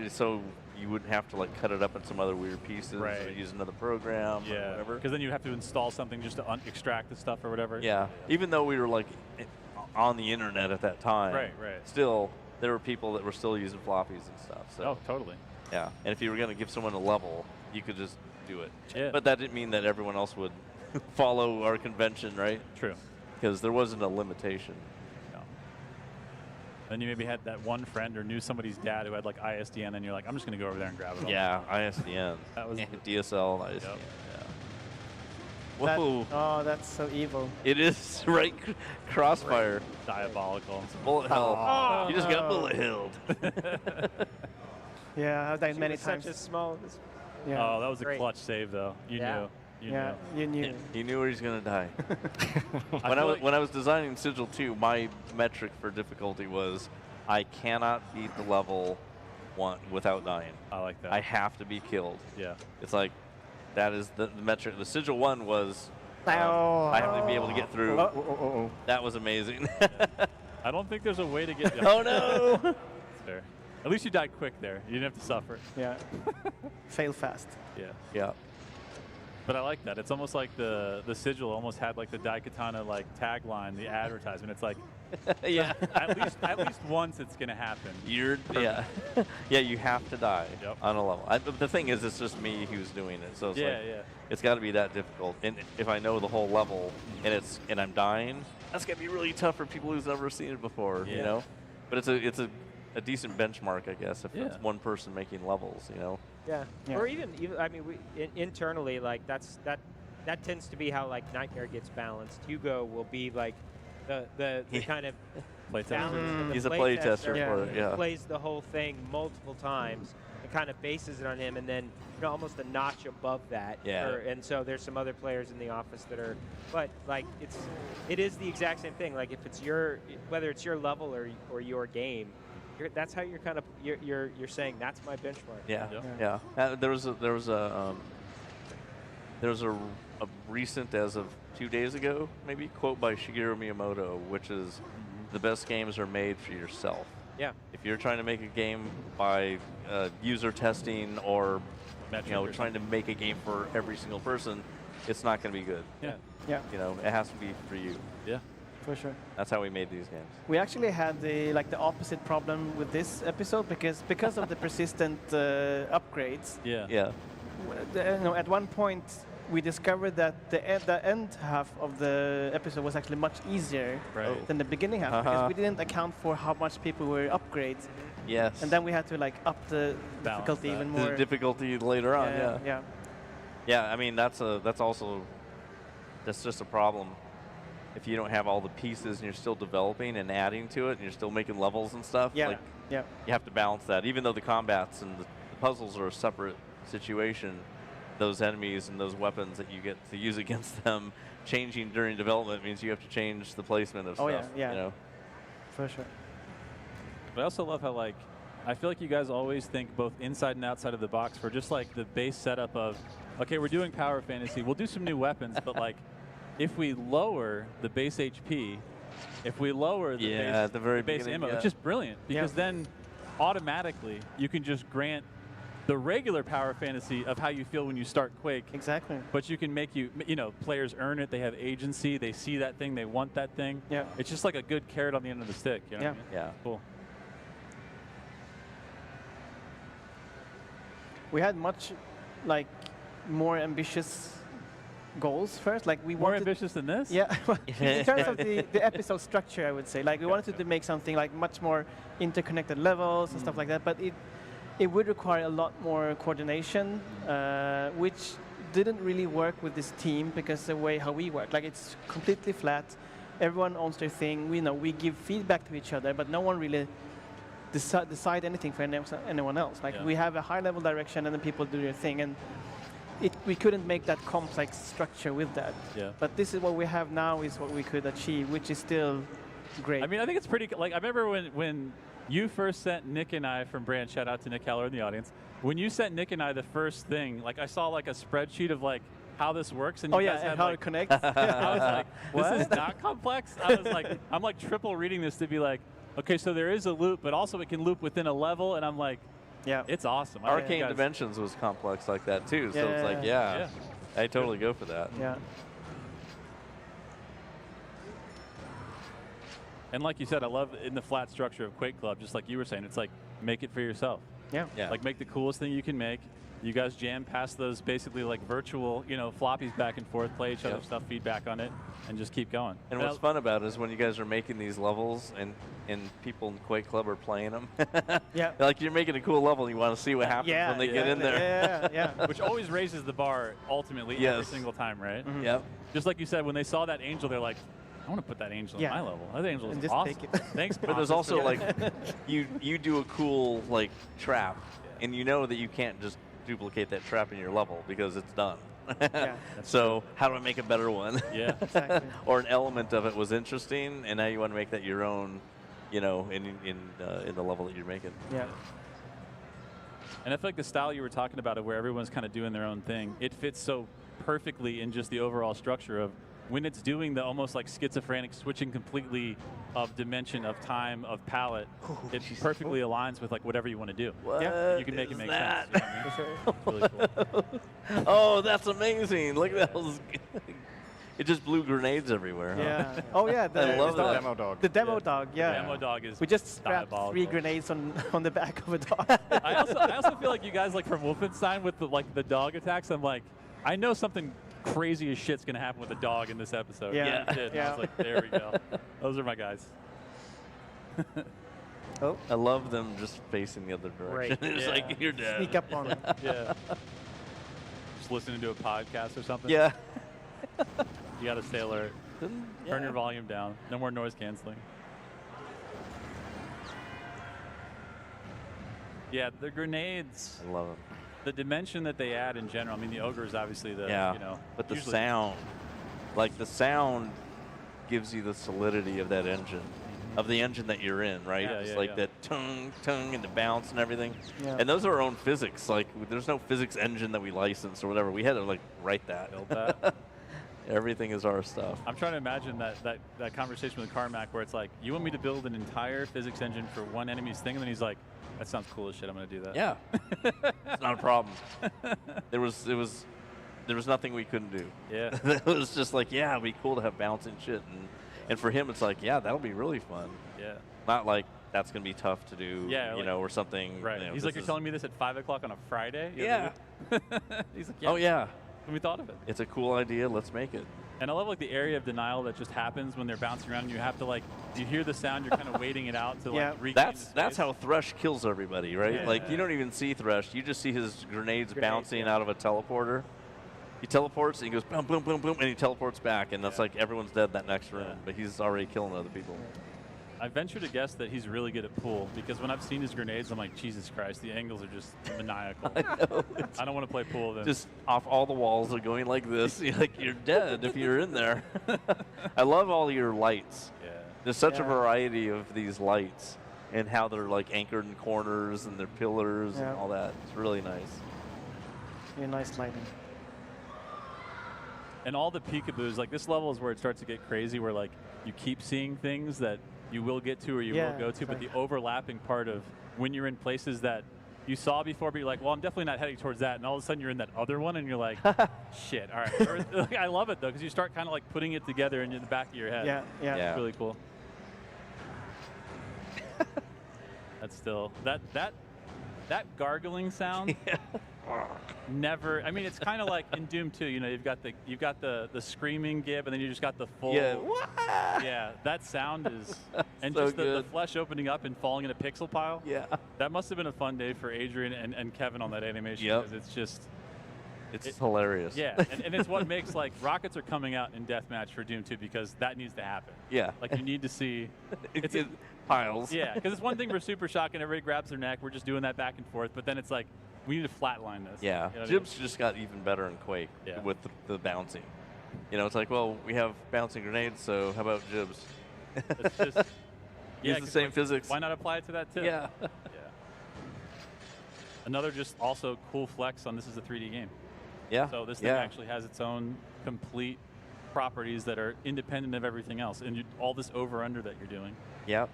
So you wouldn't have to like cut it up in some other weird pieces or Right. use another program or Yeah. whatever. Because then you have to install something just to extract the stuff or whatever. Yeah. Even though we were like on the internet at that time, Right. still there were people that were still using floppies and stuff. So Oh, totally. yeah. And if you were going to give someone a level, you could just do it. Yeah. But that didn't mean that everyone else would follow our convention, right? True. Because there wasn't a limitation. No. Then you maybe had that one friend or knew somebody's dad who had like ISDN, and you're like, I'm just going to go over there and grab it all. Yeah, ISDN. That was DSL, ISDN. Yep. Yeah. Whoa. Oh, that's so evil. It is right. Crossfire. diabolical. Bullet hell. You just got bullet helled. Yeah, I've died She many was times. Such a small. Yeah. Oh, that was a Great. clutch save, though. You Yeah. knew. You yeah, knew. you knew. He knew where he's gonna die. I feel like- When I was designing Sigil 2, my metric for difficulty was I cannot beat the level 1 without dying. I like that. I have to be killed. Yeah. It's like that is the metric. The Sigil 1 was Oh. I have to be able to get through. Oh. That was amazing. I don't think there's a way to get. Oh no! That's fair. At least you died quick there. You didn't have to suffer. Yeah. Fail fast. Yeah. Yeah. But I like that. It's almost like the sigil almost had like the Daikatana like tagline, the advertisement. It's like Yeah. at least once it's gonna happen. Yeah. Yeah, you have to die Yep. on a level. The thing is, it's just me who's doing it, so it's Yeah, like, yeah. it's got to be that difficult. And if I know the whole level and I'm dying, that's gonna be really tough for people who's never seen it before, you Yeah. know. But it's a decent benchmark, I guess, if Yeah. it's one person making levels, you know. Yeah. Yeah. Or even I mean, internally, like that tends to be how like Nightmare gets balanced. Hugo will be like the kind of Play test. balance of the He's a play tester Yeah. for it, yeah. plays the whole thing multiple times and kind of bases it on him, and then almost a notch above that. Yeah. And so there's some other players in the office that are, but like it is the exact same thing. Like if it's whether it's your level or your game, that's how you're kind of you're saying that's my benchmark. Yeah, Yeah. yeah. There was a recent, as of 2 days ago, maybe, quote by Shigeru Miyamoto, which is the best games are made for yourself. Yeah. If you're trying to make a game by user testing or trying to make a game for every single person, it's not going to be good. Yeah. Yeah, It has to be for you. Yeah. for sure. That's how we made these games. We actually had the opposite problem with this episode because of the persistent upgrades. Yeah. Yeah. At one point we discovered that the end half of the episode was actually much easier Right. than the beginning half because we didn't account for how much people were upgrades, Yes. and then we had to up the Balance difficulty that. even the more. difficulty later on. Yeah. yeah. Yeah. I mean, that's just a problem. If you don't have all the pieces and you're still developing and adding to it and you're still making levels and stuff, Yeah. Yeah. you have to balance that. Even though the combats and the puzzles are a separate situation, those enemies and those weapons that you get to use against them changing during development means you have to change the placement of Oh, stuff. yeah. For sure. But I also love how I feel like you guys always think both inside and outside of the box for just the base setup of, okay, we're doing power fantasy, we'll do some new weapons, but if we lower the base HP, if we lower the base, at the very base beginning, ammo, it's just brilliant because then automatically you can just grant the regular power fantasy of how you feel when you start Quake. Exactly. But you can make players earn it. They have agency. They see that thing. They want that thing. Yeah. It's just like a good carrot on the end of the stick. You know what I mean? Yeah. Cool. We had much more ambitious goals first. We More wanted ambitious than this? Yeah, in terms of the episode structure, I would say. We wanted to make something much more interconnected levels and stuff like that, but it would require a lot more coordination, which didn't really work with this team because the way how we work. It's completely flat. Everyone owns their thing. We give feedback to each other, but no one really decide anything for anyone else. We have a high-level direction, and then people do their thing, and we couldn't make that complex structure with that. Yeah. But this is what we have now, is what we could achieve, which is still great. I mean, I think it's pretty. I remember when you first sent Nick and I from Brand. Shout out to Nick Heller in the audience. When you sent Nick and I the first thing, I saw a spreadsheet of how this works, and you guys had and how it connects. I was like, this is not complex. I was like, I'm triple reading this to be okay, so there is a loop, but also it can loop within a level, and I'm like, yeah, it's awesome. Arcane Dimensions was complex like that too, so it's Yeah. I totally go for that. yeah. And like you said, I love in the flat structure of Quake Club, just like you were saying, it's make it for yourself. Yeah. Yeah. Make the coolest thing you can make. You guys jam past those basically virtual, floppies back and forth, play each other's stuff, feedback on it, and just keep going. And what's fun about it is when you guys are making these levels and people in Quake Club are playing them. Yeah. You're making a cool level and you want to see what happens when they get in there. Yeah. Which always raises the bar ultimately every single time, right? Mm-hmm. Yep. Just like you said, when they saw that angel, they're like, I want to put that angel in my level. That angel And is just awesome. take it. Thanks, But there's also you do a cool trap, and you know that you can't just duplicate that trap in your level because it's done. Yeah. So how do I make a better one? Yeah. Exactly. Or an element of it was interesting, and now you want to make that your own, in the level that you're making. Yeah. And I feel like the style you were talking about of where everyone's kind of doing their own thing, it fits so perfectly in just the overall structure of when it's doing the almost schizophrenic switching completely of dimension, of time, of palette, it perfectly aligns with whatever you want to do. What You can make it is make that? sense. You know what I mean? It's really cool. Oh, that's amazing! Look at that. It just blew grenades everywhere. Huh? Yeah. Oh yeah. I love The that. demo dog. The demo dog. Yeah. The demo dog is We just strapped diabolical. 3 grenades on the back of a dog. I also feel like you guys from Wolfenstein with the dog attacks. I'm like, I know something crazy as shit's gonna happen with a dog in this episode. Yeah. It did. And I was like, there we go. Those are my guys. Oh. I love them just facing the other direction. Right. It's Yeah. you're dead. Sneak up on them. Yeah. Just listening to a podcast or something. Yeah. You got to stay alert. Turn your volume down. No more noise canceling. Yeah, the grenades, I love them. the dimension that they add in general. I mean, the ogre is obviously the, But the usually- sound, the sound gives you the solidity of that engine, of the engine that you're in, right? Yeah, It's yeah, yeah. that tung, and the bounce and everything. Yeah. And those are our own physics. There's no physics engine that we license or whatever. We had to write that. Build that. Everything is our stuff. I'm trying to imagine that conversation with Carmack where it's like, you want me to build an entire physics engine for one enemy's thing, and then he's like, that sounds cool as shit. I'm going to do that. Yeah, it's not a problem. There was nothing we couldn't do. Yeah. It was just like, yeah, it'd be cool to have bouncing shit, and for him, it's like, yeah, that'll be really fun. Yeah. Not like that's gonna be tough to do, Yeah, you like, know, or something. Right. You know, He's like, you're telling me this at 5 o'clock on a Friday? Yeah. He's like, yeah. Oh yeah. And we thought of it. It's a cool idea. Let's make it. And I love like the area of denial that just happens when they're bouncing around and you have to like, you hear the sound, you're kind of waiting it out to like regain the That's space. how Thresh kills everybody, right? Yeah. Like you don't even see Thresh. You just see his grenades bouncing out of a teleporter. He teleports and he goes boom, boom, boom, boom, and he teleports back, and that's like everyone's dead that next room, but he's already killing other people. I venture to guess that he's really good at pool because when I've seen his grenades, I'm like, Jesus Christ, the angles are just maniacal. I don't want to play pool then. Just off all the walls are going like this. You're dead if you're in there. I love all your lights. Yeah. There's such a variety of these lights and how they're like anchored in corners and they're pillars and all that. It's really nice. Yeah, nice lighting. And all the peekaboos, like this level is where it starts to get crazy, where like you keep seeing things that you will get to or you will go to, but the overlapping part of when you're in places that you saw before, but you're like, well, I'm definitely not heading towards that, and all of a sudden you're in that other one, and you're like, shit, all right. Or, like, I love it though, because you start kind of like putting it together in the back of your head. Yeah. It's really cool. That's still that gargling sound. Never. I mean, it's kind of like in Doom 2. You know, you've got the screaming gib, and then you just got the full. Yeah, that sound is, and so just the flesh opening up and falling in a pixel pile. Yeah. That must have been a fun day for Adrian and Kevin on that animation. Yep. Because it's just. It's hilarious. Yeah, and it's what makes like rockets are coming out in deathmatch for Doom 2 because that needs to happen. Yeah. Like you need to see. It's piles. Yeah, because it's one thing for Super Shock and everybody grabs their neck. We're just doing that back and forth, but then it's like we need to flatline this. Yeah. You know what I mean? Jibs just got even better in Quake with the bouncing. You know, it's like, well, we have bouncing grenades, so how about Jibs? It's just use the same physics. Why not apply it to that too? Yeah. Another just also cool flex on this is a 3D game. Yeah. So this thing actually has its own complete properties that are independent of everything else, and all this over/under that you're doing. Yeah.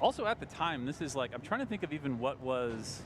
Also, at the time, this is like I'm trying to think of even what was,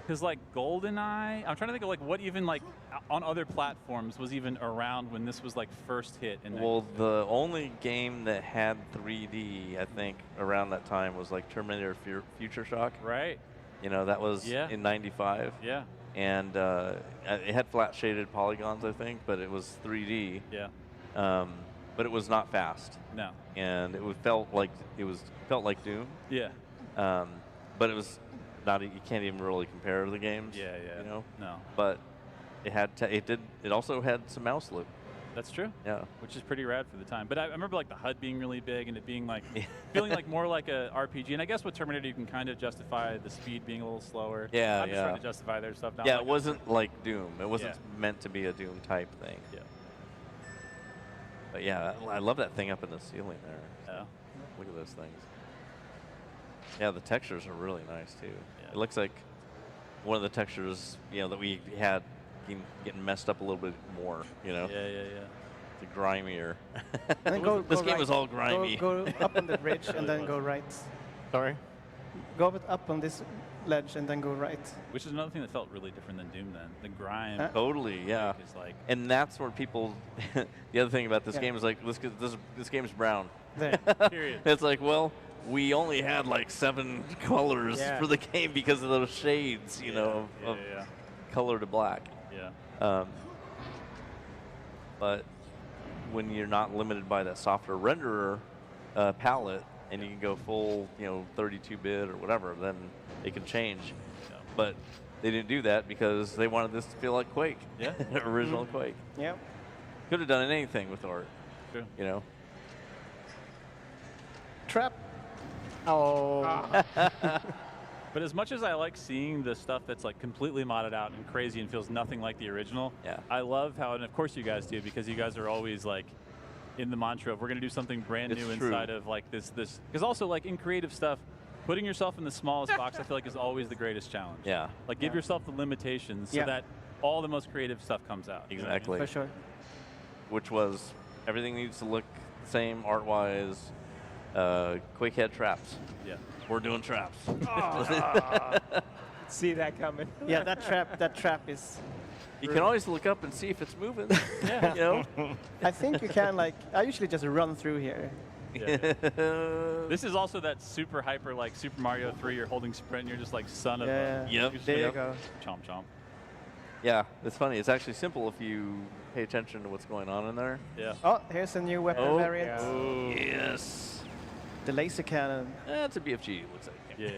because like GoldenEye, I'm trying to think of like what even like on other platforms was even around when this was like first hit. Well, the only game that had 3D, I think, around that time was like Terminator Future Shock. Right. You know, that was in '95. Yeah. And it had flat shaded polygons, I think, but it was 3D. Yeah. But it was not fast. No. And it felt like Doom. Yeah. But it was not. You can't even really compare the games. Yeah, yeah. You know. No. But it had. It also had some mouse loop. That's true. Yeah. Which is pretty rad for the time. But I remember like the HUD being really big and it being like feeling like more like a RPG. And I guess with Terminator you can kind of justify the speed being a little slower. Yeah, I'm just trying to justify their stuff now. Yeah, like it wasn't like Doom. It wasn't meant to be a Doom type thing. Yeah. But yeah, I love that thing up in the ceiling there. Yeah. Look at those things. Yeah, the textures are really nice too. Yeah. It looks like one of the textures, that we had getting messed up a little bit more, Yeah. The grimier. And then this game was all grimy. Go up on the bridge and then go right. Sorry? Go up on this ledge and then go right. Which is another thing that felt really different than Doom then. The grime. Totally, yeah. Is like, and that's where people, the other thing about this game is like, this game's brown. There. Period. It's like, well, we only had like 7 colors for the game because of those shades, of color to black. Yeah. But when you're not limited by that software renderer palette, and you can go full, 32-bit or whatever, then it can change. Yeah. But they didn't do that because they wanted this to feel like Quake. Yeah. Original Quake. Yeah. Could have done anything with art. True. Trap. Oh. But as much as I like seeing the stuff that's like completely modded out and crazy and feels nothing like the original, I love how, and of course you guys do, because you guys are always like in the mantra of we're going to do something brand new inside of like this, because also like in creative stuff, putting yourself in the smallest box I feel like is always the greatest challenge. Yeah. Like give yourself the limitations so that all the most creative stuff comes out. Exactly. For sure. which was everything needs to look the same art-wise. Quake had traps. Yeah. We're doing traps. See that coming. Yeah, that trap is. You can always look up and see if it's moving. Yeah. You know? I think you can I usually just run through here. Yeah. This is also that super hyper like Super Mario 3. You're holding sprint. And you're just like son of Yeah. a. Yep. There you go. Chomp chomp. Yeah, it's funny. It's actually simple if you pay attention to what's going on in there. Yeah. Oh, here's a new weapon variant. Oh. Yes. The laser cannon. It's a BFG, it looks like. Yeah.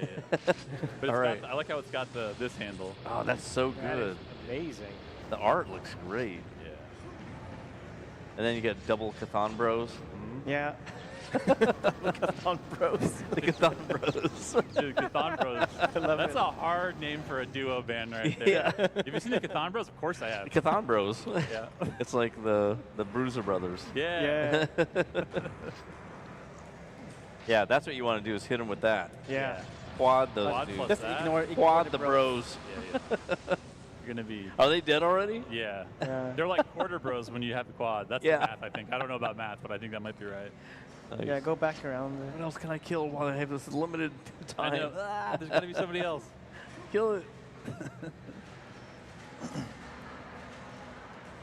But All right. I like how it's got this handle. Oh, that's so That is good. amazing. The art looks great. Yeah. And then you get double Cathan Bros. Yeah. Cthon Bros. The Cathan Bros. Dude, Cthon Bros. That's a hard name for a duo band right there. Yeah. Have you seen the Cthon Bros? Of course I have. Cathan Bros. Yeah. It's like the Bruiser Brothers. Yeah. Yeah. Yeah, that's what you want to do is hit them with that. Yeah. Quad those Quad dudes. plus Just that? ignore Quad the bros. Yeah. You're gonna be. Are they dead already? Yeah. Yeah. They're like quarter bros when you have the quad. That's Yeah. the math, I think. I don't know about math, but I think that might be right. Nice. Yeah, go back around What there. else can I kill while I have this limited I time? know. Ah, there's gotta be somebody else. Kill it.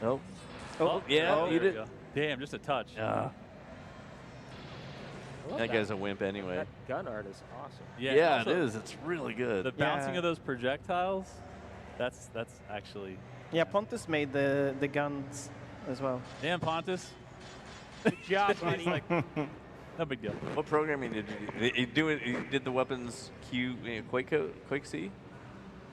Nope. Oh, yeah, there you we did. go. Damn, just a touch. Yeah. I love That guy's a wimp anyway. That gun art is awesome. Yeah, Yeah, also, it is. It's really good. The bouncing Yeah. of those projectiles, that's actually. Yeah, Pontus made the guns as well. Damn, Pontus. Good job, buddy. Like, no big deal. What programming did you do? You did the weapons Quake C?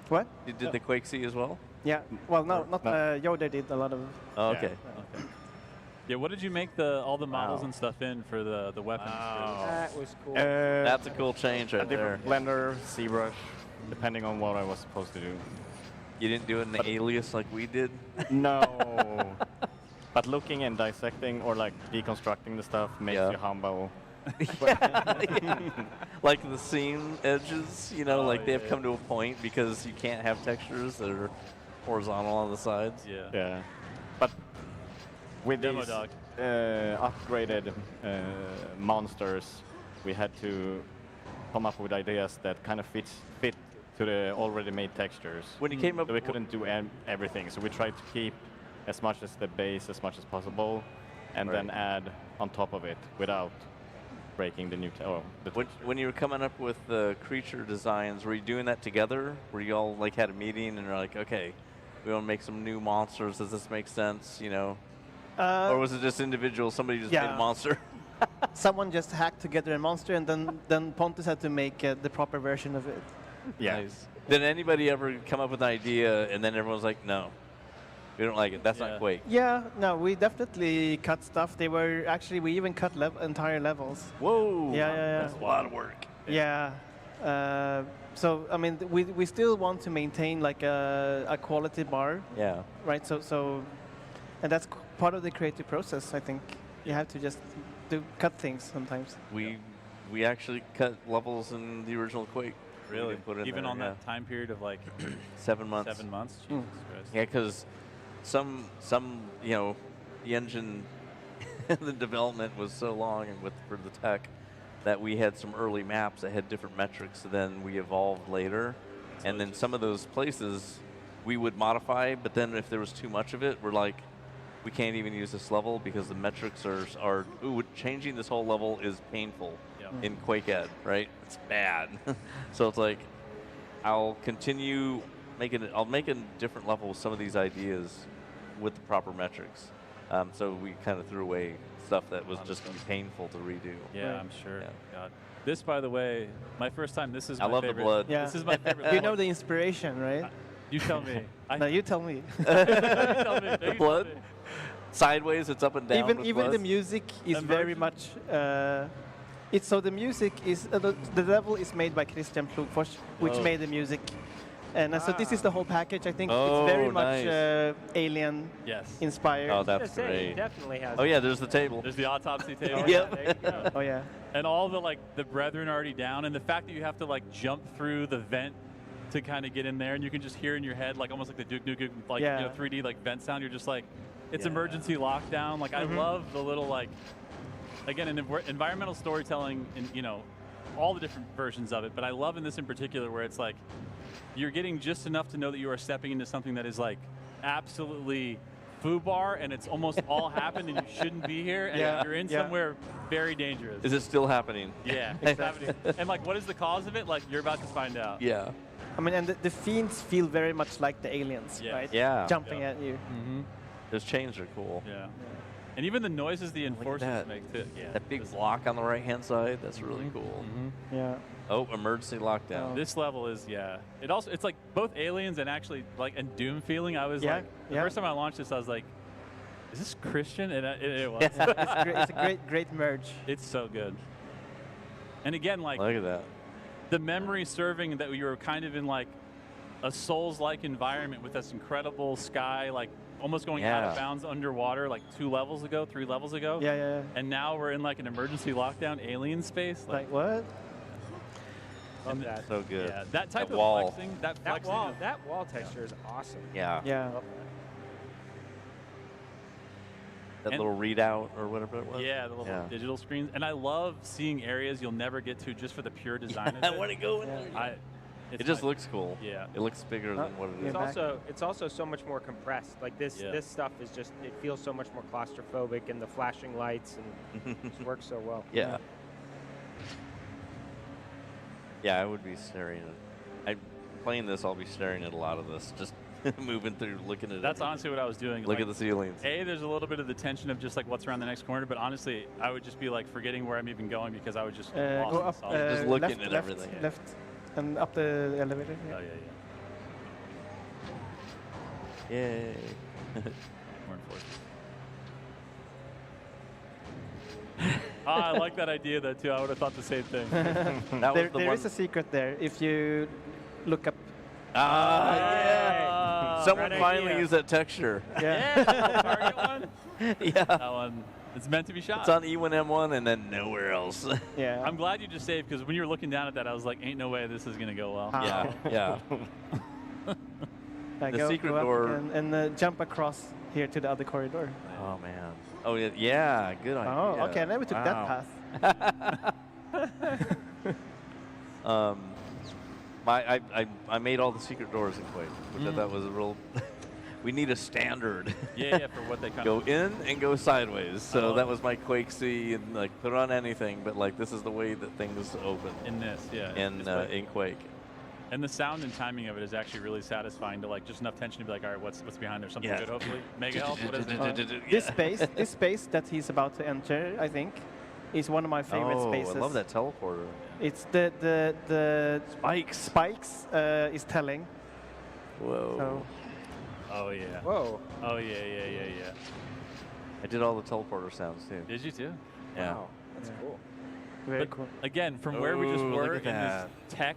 What? You did the Quake C as well? Yeah. Well, no, not Yoda did a lot of. Oh, okay. Okay. Yeah, what did you make all the models Wow. and stuff in for the weapons? That was cool. That's a cool change a right there. different blender, ZBrush, depending on what I was supposed to do. You didn't do it in the alias like we did? No. But looking and dissecting or like deconstructing the stuff makes Yeah. you humble. Like the seam edges, you know, Oh, like they've yeah. come to a point because you can't have textures that are horizontal on the sides. Yeah. Yeah. But with Demo these dog. upgraded monsters, we had to come up with ideas that kind of fit to the already made textures. When you came up, So we couldn't do everything, so we tried to keep as much as the base as much as possible, and then add on top of it without breaking the new the when you were coming up with the creature designs, were you doing that together? Were you all like had a meeting and you're like, okay, we want to make some new monsters. Does this make sense? You know, or was it just individual? Somebody just made Yeah. a monster. Someone just hacked together a monster, and then Pontus had to make the proper version of it. yeah. Nice. Did anybody ever come up with an idea and then everyone's like, no, we don't like it. That's Yeah. not Quake. Yeah, no, we definitely cut stuff. We even cut entire levels. Whoa. Yeah, yeah, yeah. That's a lot of work. Yeah. So I mean, we still want to maintain like a quality bar, Yeah. right? So, and that's part of the creative process. I think you have to just cut things sometimes. We actually cut levels in the original Quake. We Really? didn't put it in Even there, on yeah. that time period of like 7 months. 7 months? Mm. Jesus Christ. Yeah, because some you know, the engine, the development was so long and for the tech that we had some early maps that had different metrics than we evolved later. And then some of those places we would modify, but then if there was too much of it, we're like, we can't even use this level because the metrics are changing this whole level is painful Yeah. in QuakeEd, right? It's bad. So it's like, I'll make a different level with some of these ideas with the proper metrics. So we kind of threw away stuff that was just gonna be painful to redo. Yeah, Right. I'm sure. Yeah. God. This, by the way, my first time. This is I my love the favorite. blood. Yeah. This is my favorite. You know the inspiration, right? You tell me. No, you tell me. You tell me. You Blood? tell me. Sideways, it's up and down. with Even the blood. music is very Immersion? much. So the music is the level is made by Christian Plugfors, which Oh. made the music, and so this is the whole package. I think Oh, it's very much nice. Alien Yes. inspired. Oh, I was that's gonna say, it great. definitely has. Oh yeah, there's the table. There's the autopsy table. Yep. There you go. Oh yeah. And all the brethren are already down, and the fact that you have to like jump through the vent to kind of get in there, and you can just hear in your head like almost like the Duke Nukem like Yeah. 3D like vent sound. You're just like, It's Yeah. emergency lockdown. Like I love the little like, again, in environmental storytelling, and all the different versions of it. But I love in this in particular where it's like you're getting just enough to know that you are stepping into something that is like absolutely FUBAR, and it's almost all happened, and you shouldn't be here, and you're in somewhere very dangerous. Is it still happening? Yeah, it's happening. And like, what is the cause of it? Like, you're about to find out. Yeah. I mean, and the fiends feel very much like the aliens, right? Yeah. Jumping at you. Those chains are cool. Yeah. And even the noises the Look at enforcers that. make too. Yeah. That big block on the right-hand side, that's really cool. Yeah. Oh, emergency lockdown. This level is it's like both aliens and actually like and Doom feeling. I was like the first time I launched this, I was like, is this Christian? And it was. It's a great merge. It's so good. And again, like Look at that. the memory serving that we were kind of in like a Souls-like environment with this incredible sky, like almost going out of bounds underwater, like 3 levels ago. Yeah. And now we're in like an emergency lockdown alien space. Like what? Love that. So good. Yeah, that type That of wall. flexing, That wall texture is awesome. Yeah. Yeah. That And- little readout or whatever it was. Yeah, the little digital screens. And I love seeing areas you'll never get to just for the pure design of I it. want to go in there. It's It just my- looks cool. Yeah. It looks bigger than what it is. It's also so much more compressed. Like this stuff is just, it feels so much more claustrophobic, and the flashing lights and it just works so well. Yeah. Yeah, I would be staring at. Playing this, I'll be staring at a lot of this, just moving through, looking at it. That's honestly what I was doing. Look like, at the ceilings. There's a little bit of the tension of just like what's around the next corner, but honestly, I would just be like forgetting where I'm even going because I would just Go lost in up. solitude. Just looking left, at left, everything. Left, and up the elevator. Oh Yeah. Yay. More enforcement. I like that idea though too. I would have thought the same thing. That was the There one. is a secret there. If you look up. Someone Great finally idea. used that texture. Yeah. Target one. Yeah. That one. It's meant to be shot. It's on E1M1 and then nowhere else. Yeah. I'm glad you just saved because when you were looking down at that, I was like, ain't no way this is gonna go well. Yeah, yeah. The secret go up door- again and jump across here to the other corridor. Oh man. Oh yeah, good idea. Oh, okay. Now we took Wow. that path. I made all the secret doors in Quake, which I thought was a real. We need a standard. Yeah, for what they kind Go of in and go sideways. So love that it. was my Quake C, and like put it on anything, but like this is the way that things open in this, yeah. in It's like- in Quake. and the sound and timing of it is actually really satisfying to like just enough tension to be like, all right, what's behind there? Something Yeah. good, hopefully. Mega health. What is it? This space that he's about to enter, I think, is one of my favorite spaces. I love that teleporter. It's the Spikes. spikes is telling. Whoa. So Oh yeah. Whoa. Oh yeah. I did all the teleporter sounds too. Did you too? Yeah. Wow. That's cool. very But cool. again, from where we just Ooh, were look in at this tech,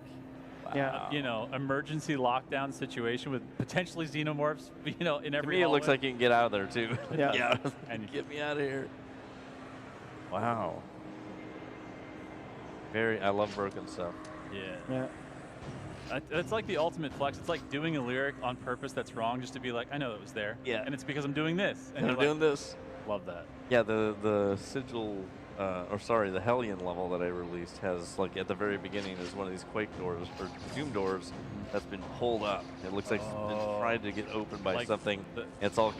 Yeah. emergency lockdown situation with potentially xenomorphs, in To every me, it looks hallway. like you can get out of there too. Yeah. And- Get me out of here. Wow. I love broken stuff. Yeah. Yeah. It's like the ultimate flex. It's like doing a lyric on purpose that's wrong just to be like, I know it was there. Yeah. And it's because I'm doing this. And you're I'm like, doing this. Love that. Yeah, the sigil, the Hellion level that I released has, like, at the very beginning is one of these Quake doors, or Doom doors, that's been pulled up. It looks like it's been tried to get opened by Like something. the- It's all,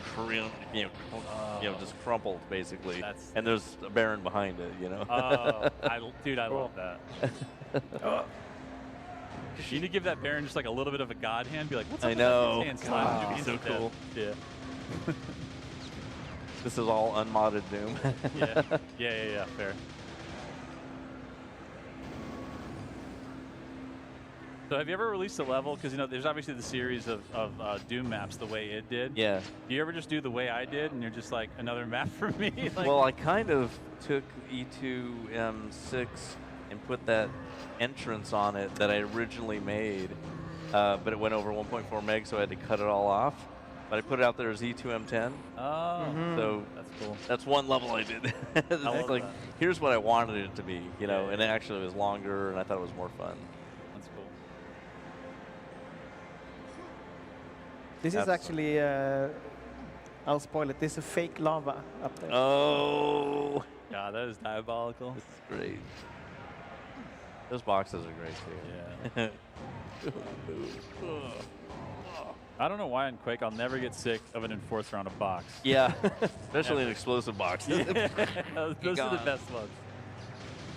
just crumpled, basically. That's- And there's a Baron behind it, Oh, I love that. You need to give that Baron just like a little bit of a god hand. Be like, what's up I with know. that hand slap? God, You'd be so so dead. cool. Yeah. This is all unmodded Doom. Yeah. Fair. So have you ever released a level? Because there's obviously the series of Doom maps the way it did. Yeah. Do you ever just do the way I did, and you're just like another map for me? Like, Well, I kind of took E2M6 and put that entrance on it that I originally made, but it went over 1.4 meg, so I had to cut it all off. But I put it out there as E2M10. oh, So that's cool. that's one level I did. It's love like, that. here's what I wanted it to be, Yeah. and it actually was longer, and I thought it was more fun. That's cool. This is That's- actually I'll spoil it. There's a fake lava up there. Oh, God, that is diabolical. this is great. Those boxes are great too. Yeah. I don't know why in Quake I'll never get sick of an Enforcer on a box. Yeah, especially an explosive box. Those are the gone. best ones.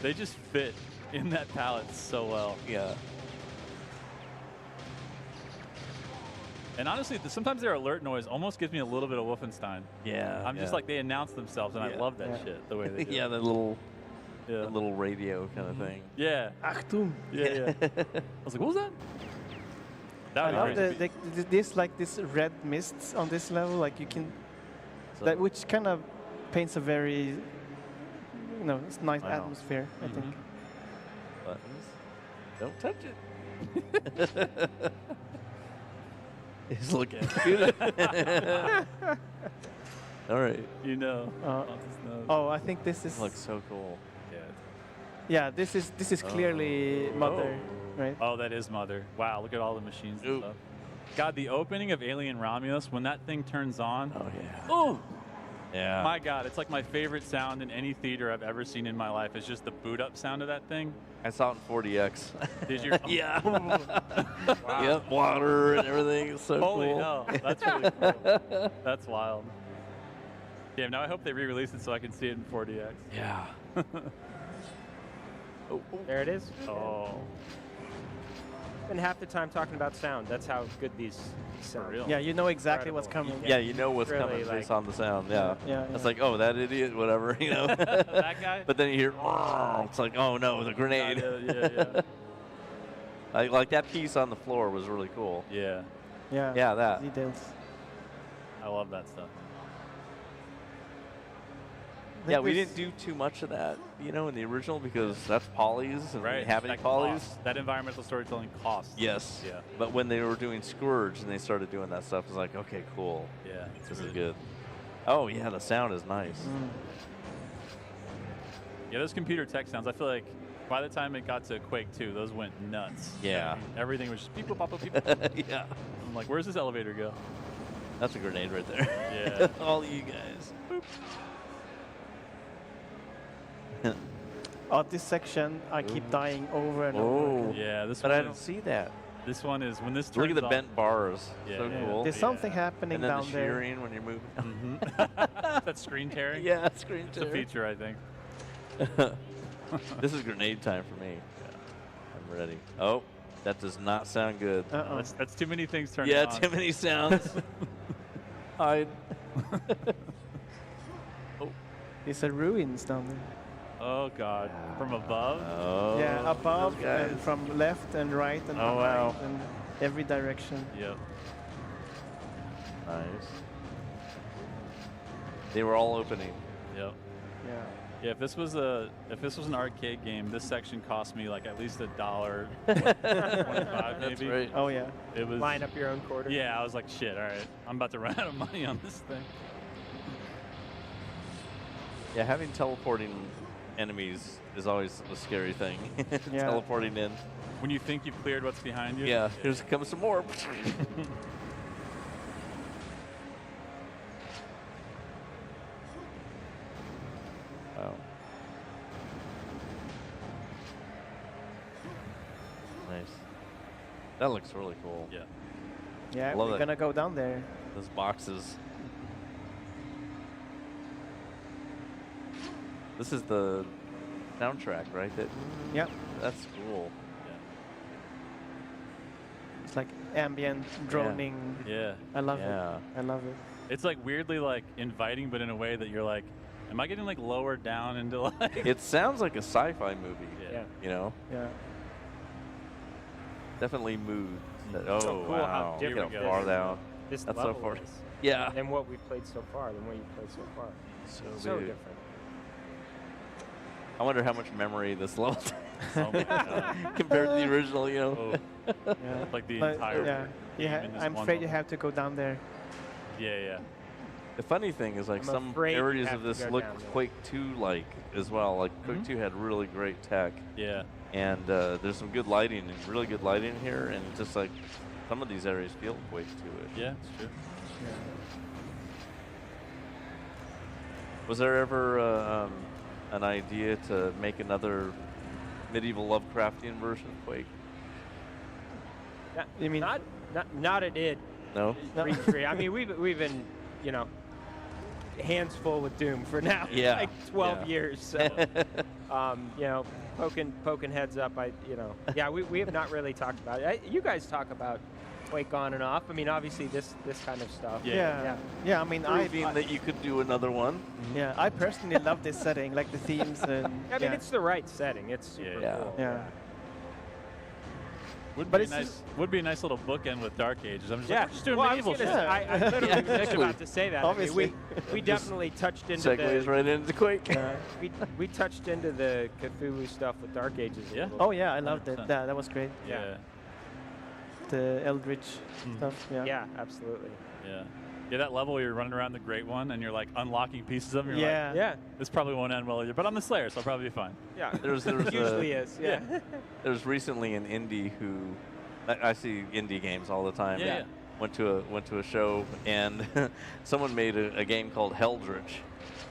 They just fit in that palette so well. Yeah. And honestly, sometimes their alert noise almost gives me a little bit of Wolfenstein. Yeah. I'm just like, they announce themselves, and I Yeah. love that shit, the way they do Yeah, it. that little, Yeah. that little radio kind of thing. Yeah. Achtung. Yeah, yeah. I was like, what was that? That I would love be this red mists on this level. Like you can, So- that which kind of paints a very, it's nice I know. atmosphere. I think. Buttons. Don't touch it. He's looking at you. All right. You know. Uh, Pontus knows. Oh, I think this is. This looks so cool. Yeah. Yeah, this is clearly Mother, right? Oh, that is Mother. Wow, look at all the machines and Ooh. stuff. God, the opening of Alien Romulus, when that thing turns on, Oh yeah. oh, Yeah. my God, it's like my favorite sound in any theater I've ever seen in my life. It's just the boot up sound of that thing. I saw it in 40X. Did you? Yeah. Wow. Yep. Water and everything. It's so Holy cool. hell, that's really cool. That's wild. Damn, now I hope they re-release it so I can see it in 4DX. Yeah. There it is. Oh, Spend half the time talking about sound. That's how good these sound. real. Yeah, you know exactly what's Incredible. coming. Yeah, you know what's Really, coming based like- on the sound. Yeah. Yeah, It's yeah. like, oh, that idiot, whatever, you know. that guy? But then you hear, it's like, oh no, the grenade. Yeah. Like that piece on the floor was really cool. Yeah, Yeah. Yeah, that. Details. I love that stuff. I Yeah, think we this- didn't do too much of that, in the original because that's polys and we Right. didn't have any That polys. costs. That environmental storytelling costs. Yes. Yeah. But when they were doing Scourge and they started doing that stuff, it's like, okay, cool. Yeah. This is good. Oh yeah, the sound is nice. Yeah, those computer tech sounds, I feel like by the time it got to Quake 2, those went nuts. Yeah. Everything was just beep, boop, bop, boop, beep. Yeah. I'm like, where's this elevator go? That's a grenade right there. Yeah. All you guys. Oh, this section, I keep dying over and over. Oh. again. Yeah, this But one I don't is, see that. this one is, when this turns Look at the on- bent bars. Yeah. So Yeah. cool. There's something happening And then down the there. shearing when you're moving. That screen tearing? Yeah, screen It's a feature, I think. This is grenade time for me. I'm ready. Oh, that does not sound good. Uh-oh. That's too many things turning Yeah, on. too many sounds. Hide. There's a ruins down there. Oh, God. From above? Oh. Yeah, above those guys. and from left and right and Oh, behind wow. and every direction. Yep. Nice. They were all opening. Yep. Yeah. Yeah, if this was an arcade game, this section cost me like at least $1, 25 maybe. That's right. Oh yeah. It was. Line up your own quarter. Yeah, I was like, shit. All right, I'm about to run out of money on this thing. Yeah, having teleporting enemies is always a scary thing. Yeah. Teleporting in. When you think you've cleared what's behind you. Yeah, here's comes some more. Wow. Nice. That looks really cool. Yeah. Yeah, Love we're it. gonna go down there. Those boxes. This is the soundtrack, right? Yeah. That's cool. It's like ambient droning. Yeah. I love Yeah. it. I love it. It's like weirdly like inviting, but in a way that you're like, am I getting like lower down into like? It sounds like a sci-fi movie. Yeah. You know, Yeah. definitely mood. Oh, So cool how wow. Look different how this far is. down. This That's so level far. is Yeah. than what we've played so far, than what you've played so far. So weird. different. I wonder how much memory this level Oh my God. compared to the original. You know. Oh, Yeah. like the But, entire. yeah. You game in this I'm one afraid you level. have to go down there. Yeah. The funny thing is, like, I'm some afraid you areas have of to this go look down there. Quake 2-like as well. Like, Quake 2 had really great tech, Yeah. and there's some good lighting and really good lighting here, and just like some of these areas feel Quake 2-ish. Yeah. It's true. Was there ever an idea to make another medieval Lovecraftian version of Quake? You mean Not a did. No. I mean, we've been, you know, hands full with Doom for now. Yeah. Like 12 Yeah. years. So, you know, poking heads up. Yeah, we have not really talked about it. You guys talk about Quake on and off. I mean, obviously this kind of stuff. Yeah. I mean, Proving that you could do another one. yeah, I personally love this setting, like the themes and. I mean, it's the right setting. It's super Yeah. cool. Yeah. Would But be it's nice. just- Would be a nice little bookend with Dark Ages. I'm just Yeah, like, we're just doing well, medieval I was shit. gonna say, I literally was just Exactly. about to say that. Obviously. I mean, we definitely touched into Segues right into Quake. we touched into the Cthulhu stuff with Dark Ages. a Yeah. little Oh yeah, I loved it. 100%. That was great. Yeah. The Eldritch stuff. Yeah. Yeah, absolutely. Yeah. Yeah, that level where you're running around the Great One and you're like unlocking pieces of them. You're Yeah. like, Yeah, this probably won't end well either. But I'm the Slayer, so I'll probably be fine. yeah. There's Usually is. Yeah. There's recently an indie who I see indie games all the time. Yeah, yeah. Went to a show and someone made a game called Heldritch.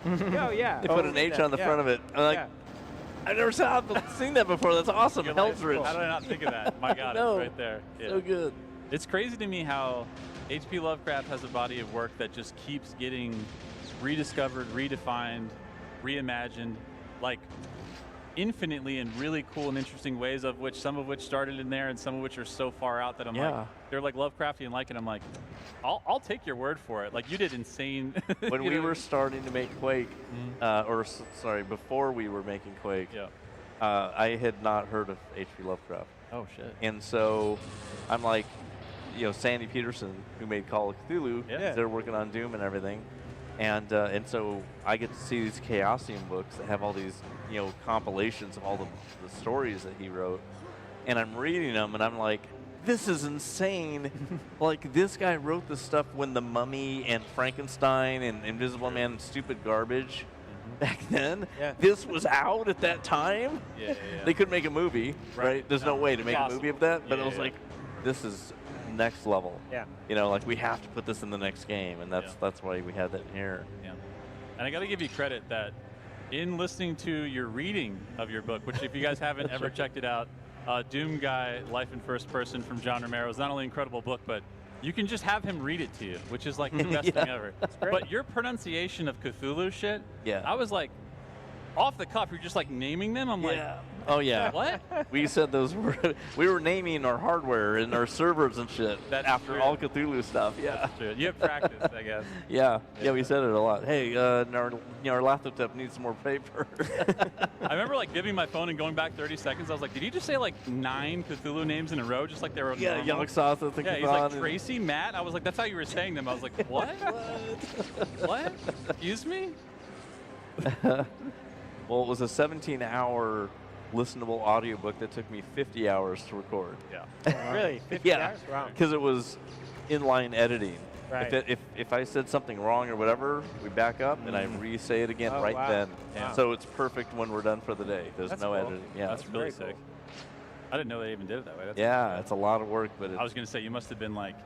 Oh yeah. They put an H on the front of it. I'm like, Yeah. I've never seen that before. That's awesome. You're like, Heldritch. how did I not think of that? My God, No. it's right there. Yeah. So good. It's crazy to me how H.P. Lovecraft has a body of work that just keeps getting rediscovered, redefined, reimagined, like infinitely in really cool and interesting ways, of which some of which started in there and some of which are so far out that I'm Yeah. like, they're like Lovecraftian like, and I'm like, I'll take your word for it. Like, you did insane. When you we know? were starting to make Quake, before we were making Quake, Yeah. I had not heard of H.P. Lovecraft. Oh, shit. And so I'm like, Sandy Peterson, who made Call of Cthulhu, Yeah. they're working on Doom and everything. And so I get to see these Chaosium books that have all these, compilations of all the stories that he wrote. And I'm reading them and I'm like, this is insane. Like, this guy wrote this stuff when The Mummy and Frankenstein and Invisible Man and stupid garbage back then. Yeah. This was out at that time. Yeah. They could make a movie, right? There's no way to make a Possible. movie of that, but Yeah, it was yeah. like, this is next level. Yeah. Like we have to put this in the next game, and that's why we had that in here. Yeah. And I got to give you credit that in listening to your reading of your book, which if you guys haven't ever checked it out, Doom Guy, Life in First Person from John Romero is not only an incredible book, but you can just have him read it to you, which is like the best thing ever. But your pronunciation of Cthulhu shit, I was like, off the cuff, you're just like naming them. I'm like, Oh yeah. what? We said those were we were naming our hardware and our servers and shit That's after true. all Cthulhu stuff. Yeah. Shit. You have practice, I guess. Yeah, we said it a lot. Hey, our laptop needs some more paper. I remember like giving my phone and going back 30 seconds. I was like, did he just say like 9 Cthulhu names in a row, just like they were Yeah, normal? Yogg-Sothoth and Yeah, he's like Cthon Tracy, Matt. I was like, that's how you were saying them. I was like, what? What? Excuse me? Well, it was a 17-hour listenable audiobook that took me 50 hours to record. Yeah. Really? 50 hours? Wow. Because it was inline editing. Right. If I said something wrong or whatever, we back up and I re-say it again Oh, right wow. then. Yeah. So it's perfect when we're done for the day. There's That's no cool. editing. Yeah. That's really very sick. I didn't know they even did it that way. That's Yeah, it's a lot of work, but it's, I was going to say, you must have been like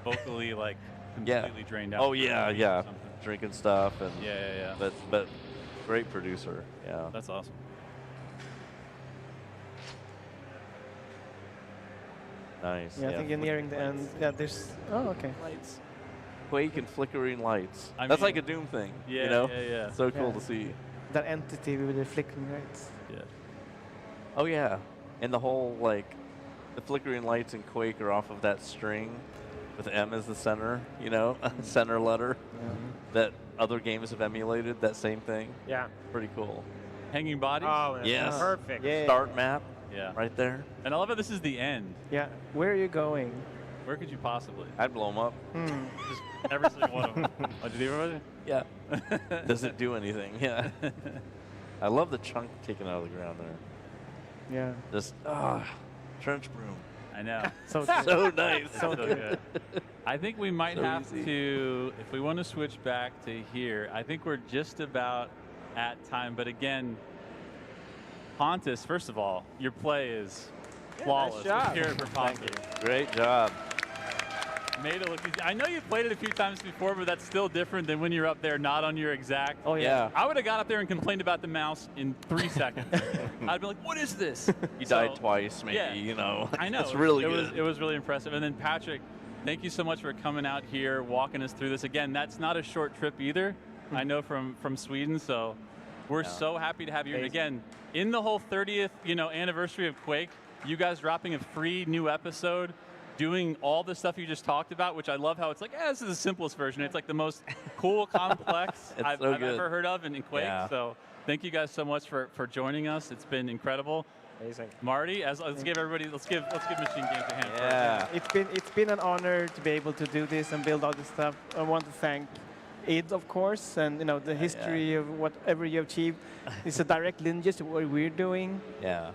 vocally like Yeah. completely drained out. oh yeah, or yeah, something. drinking stuff and Yeah. but great producer. Yeah. That's awesome. Nice. Yeah, I think you're nearing the end. Yeah, there's. Oh, okay. Lights. Quake and flickering lights. I That's mean- like a Doom thing. Yeah, you know? yeah. So cool Yeah. to see. That entity with the flickering lights. Yeah. Oh yeah, and the whole the flickering lights in Quake are off of that string with M as the center, center letter. That other games have emulated that same thing. Yeah. Pretty cool. Hanging bodies? Oh, that's Yes. perfect. Yeah. Start map Yeah. right there. And I love how this is the end. Yeah. Where are you going? Where could you possibly? I'd blow them up. Just every single one of them. Oh, did you ever? Yeah. Does it do anything? Yeah. I love the chunk taken out of the ground there. Yeah. Just trench broom. I know. So So nice. So good. I think we might So have easy. to, if we want to switch back to here, I think we're just about at time. But again, Pontus, first of all, your play is flawless. job. Let's hear it for Pontus. Great job. Made it look easy. I know you played it a few times before, but that's still different than when you're up there not on your exact. Oh Yeah. I would have got up there and complained about the mouse in 3 seconds. I'd be like, what is this? You So, died twice, maybe, yeah. you know. I know. It's really it good. it was really impressive. And then Patrick, thank you so much for coming out here, walking us through this. Again, that's not a short trip either. I know from Sweden, so we're so happy to have you. And again, in the whole 30th anniversary of Quake, you guys dropping a free new episode, doing all the stuff you just talked about, which I love how it's like, this is the simplest version. It's like the most cool, complex I've ever heard of in Quake. Yeah. So thank you guys so much for joining us. It's been incredible. Amazing. Marty, let's give Machine Games a hand. Yeah. It's been an honor to be able to do this and build all this stuff. I want to thank id, of course, and the history of whatever you achieved is a direct lineage to what we're doing. Yeah.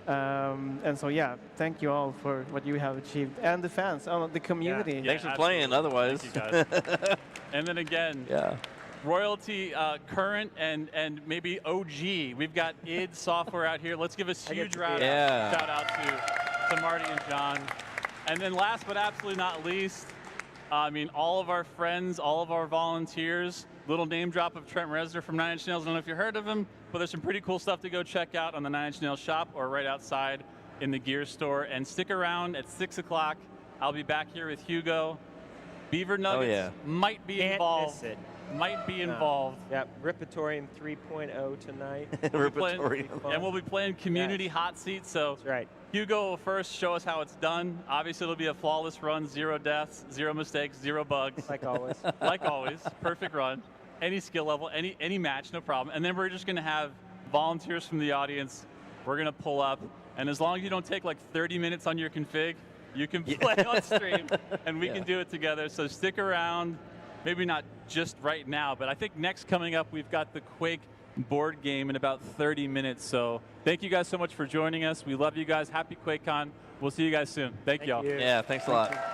And so thank you all for what you have achieved, and the fans, the community. Yeah, Thanks for playing, otherwise. Thank you guys. And then again, royalty, current, and maybe OG. We've got id Software out here. Let's give a huge shout out to Marty and John. And then last but absolutely not least, all of our friends, all of our volunteers, little name drop of Trent Reznor from 9 Inch Nails. I don't know if you heard of him, but there's some pretty cool stuff to go check out on the 9 Inch Nails shop or right outside in the gear store. And stick around at 6 o'clock. I'll be back here with Hugo. Beaver Nuggets might be involved. Miss it. Might be involved. Yep, Ripatorium 3.0 tonight. And we'll be playing Community Hot Seat. So That's right. Hugo will first show us how it's done. Obviously, it'll be a flawless run, 0 deaths, 0 mistakes, 0 bugs. Like always. Like always, perfect run. Any skill level, any match, no problem. And then we're just going to have volunteers from the audience. We're going to pull up. And as long as you don't take like 30 minutes on your config, you can play on stream, and we can do it together. So stick around. Maybe not just right now, but I think next coming up, we've got the Quake board game in about 30 minutes. So thank you guys so much for joining us. We love you guys. Happy QuakeCon. We'll see you guys soon. Thank you all. Yeah, thanks a lot.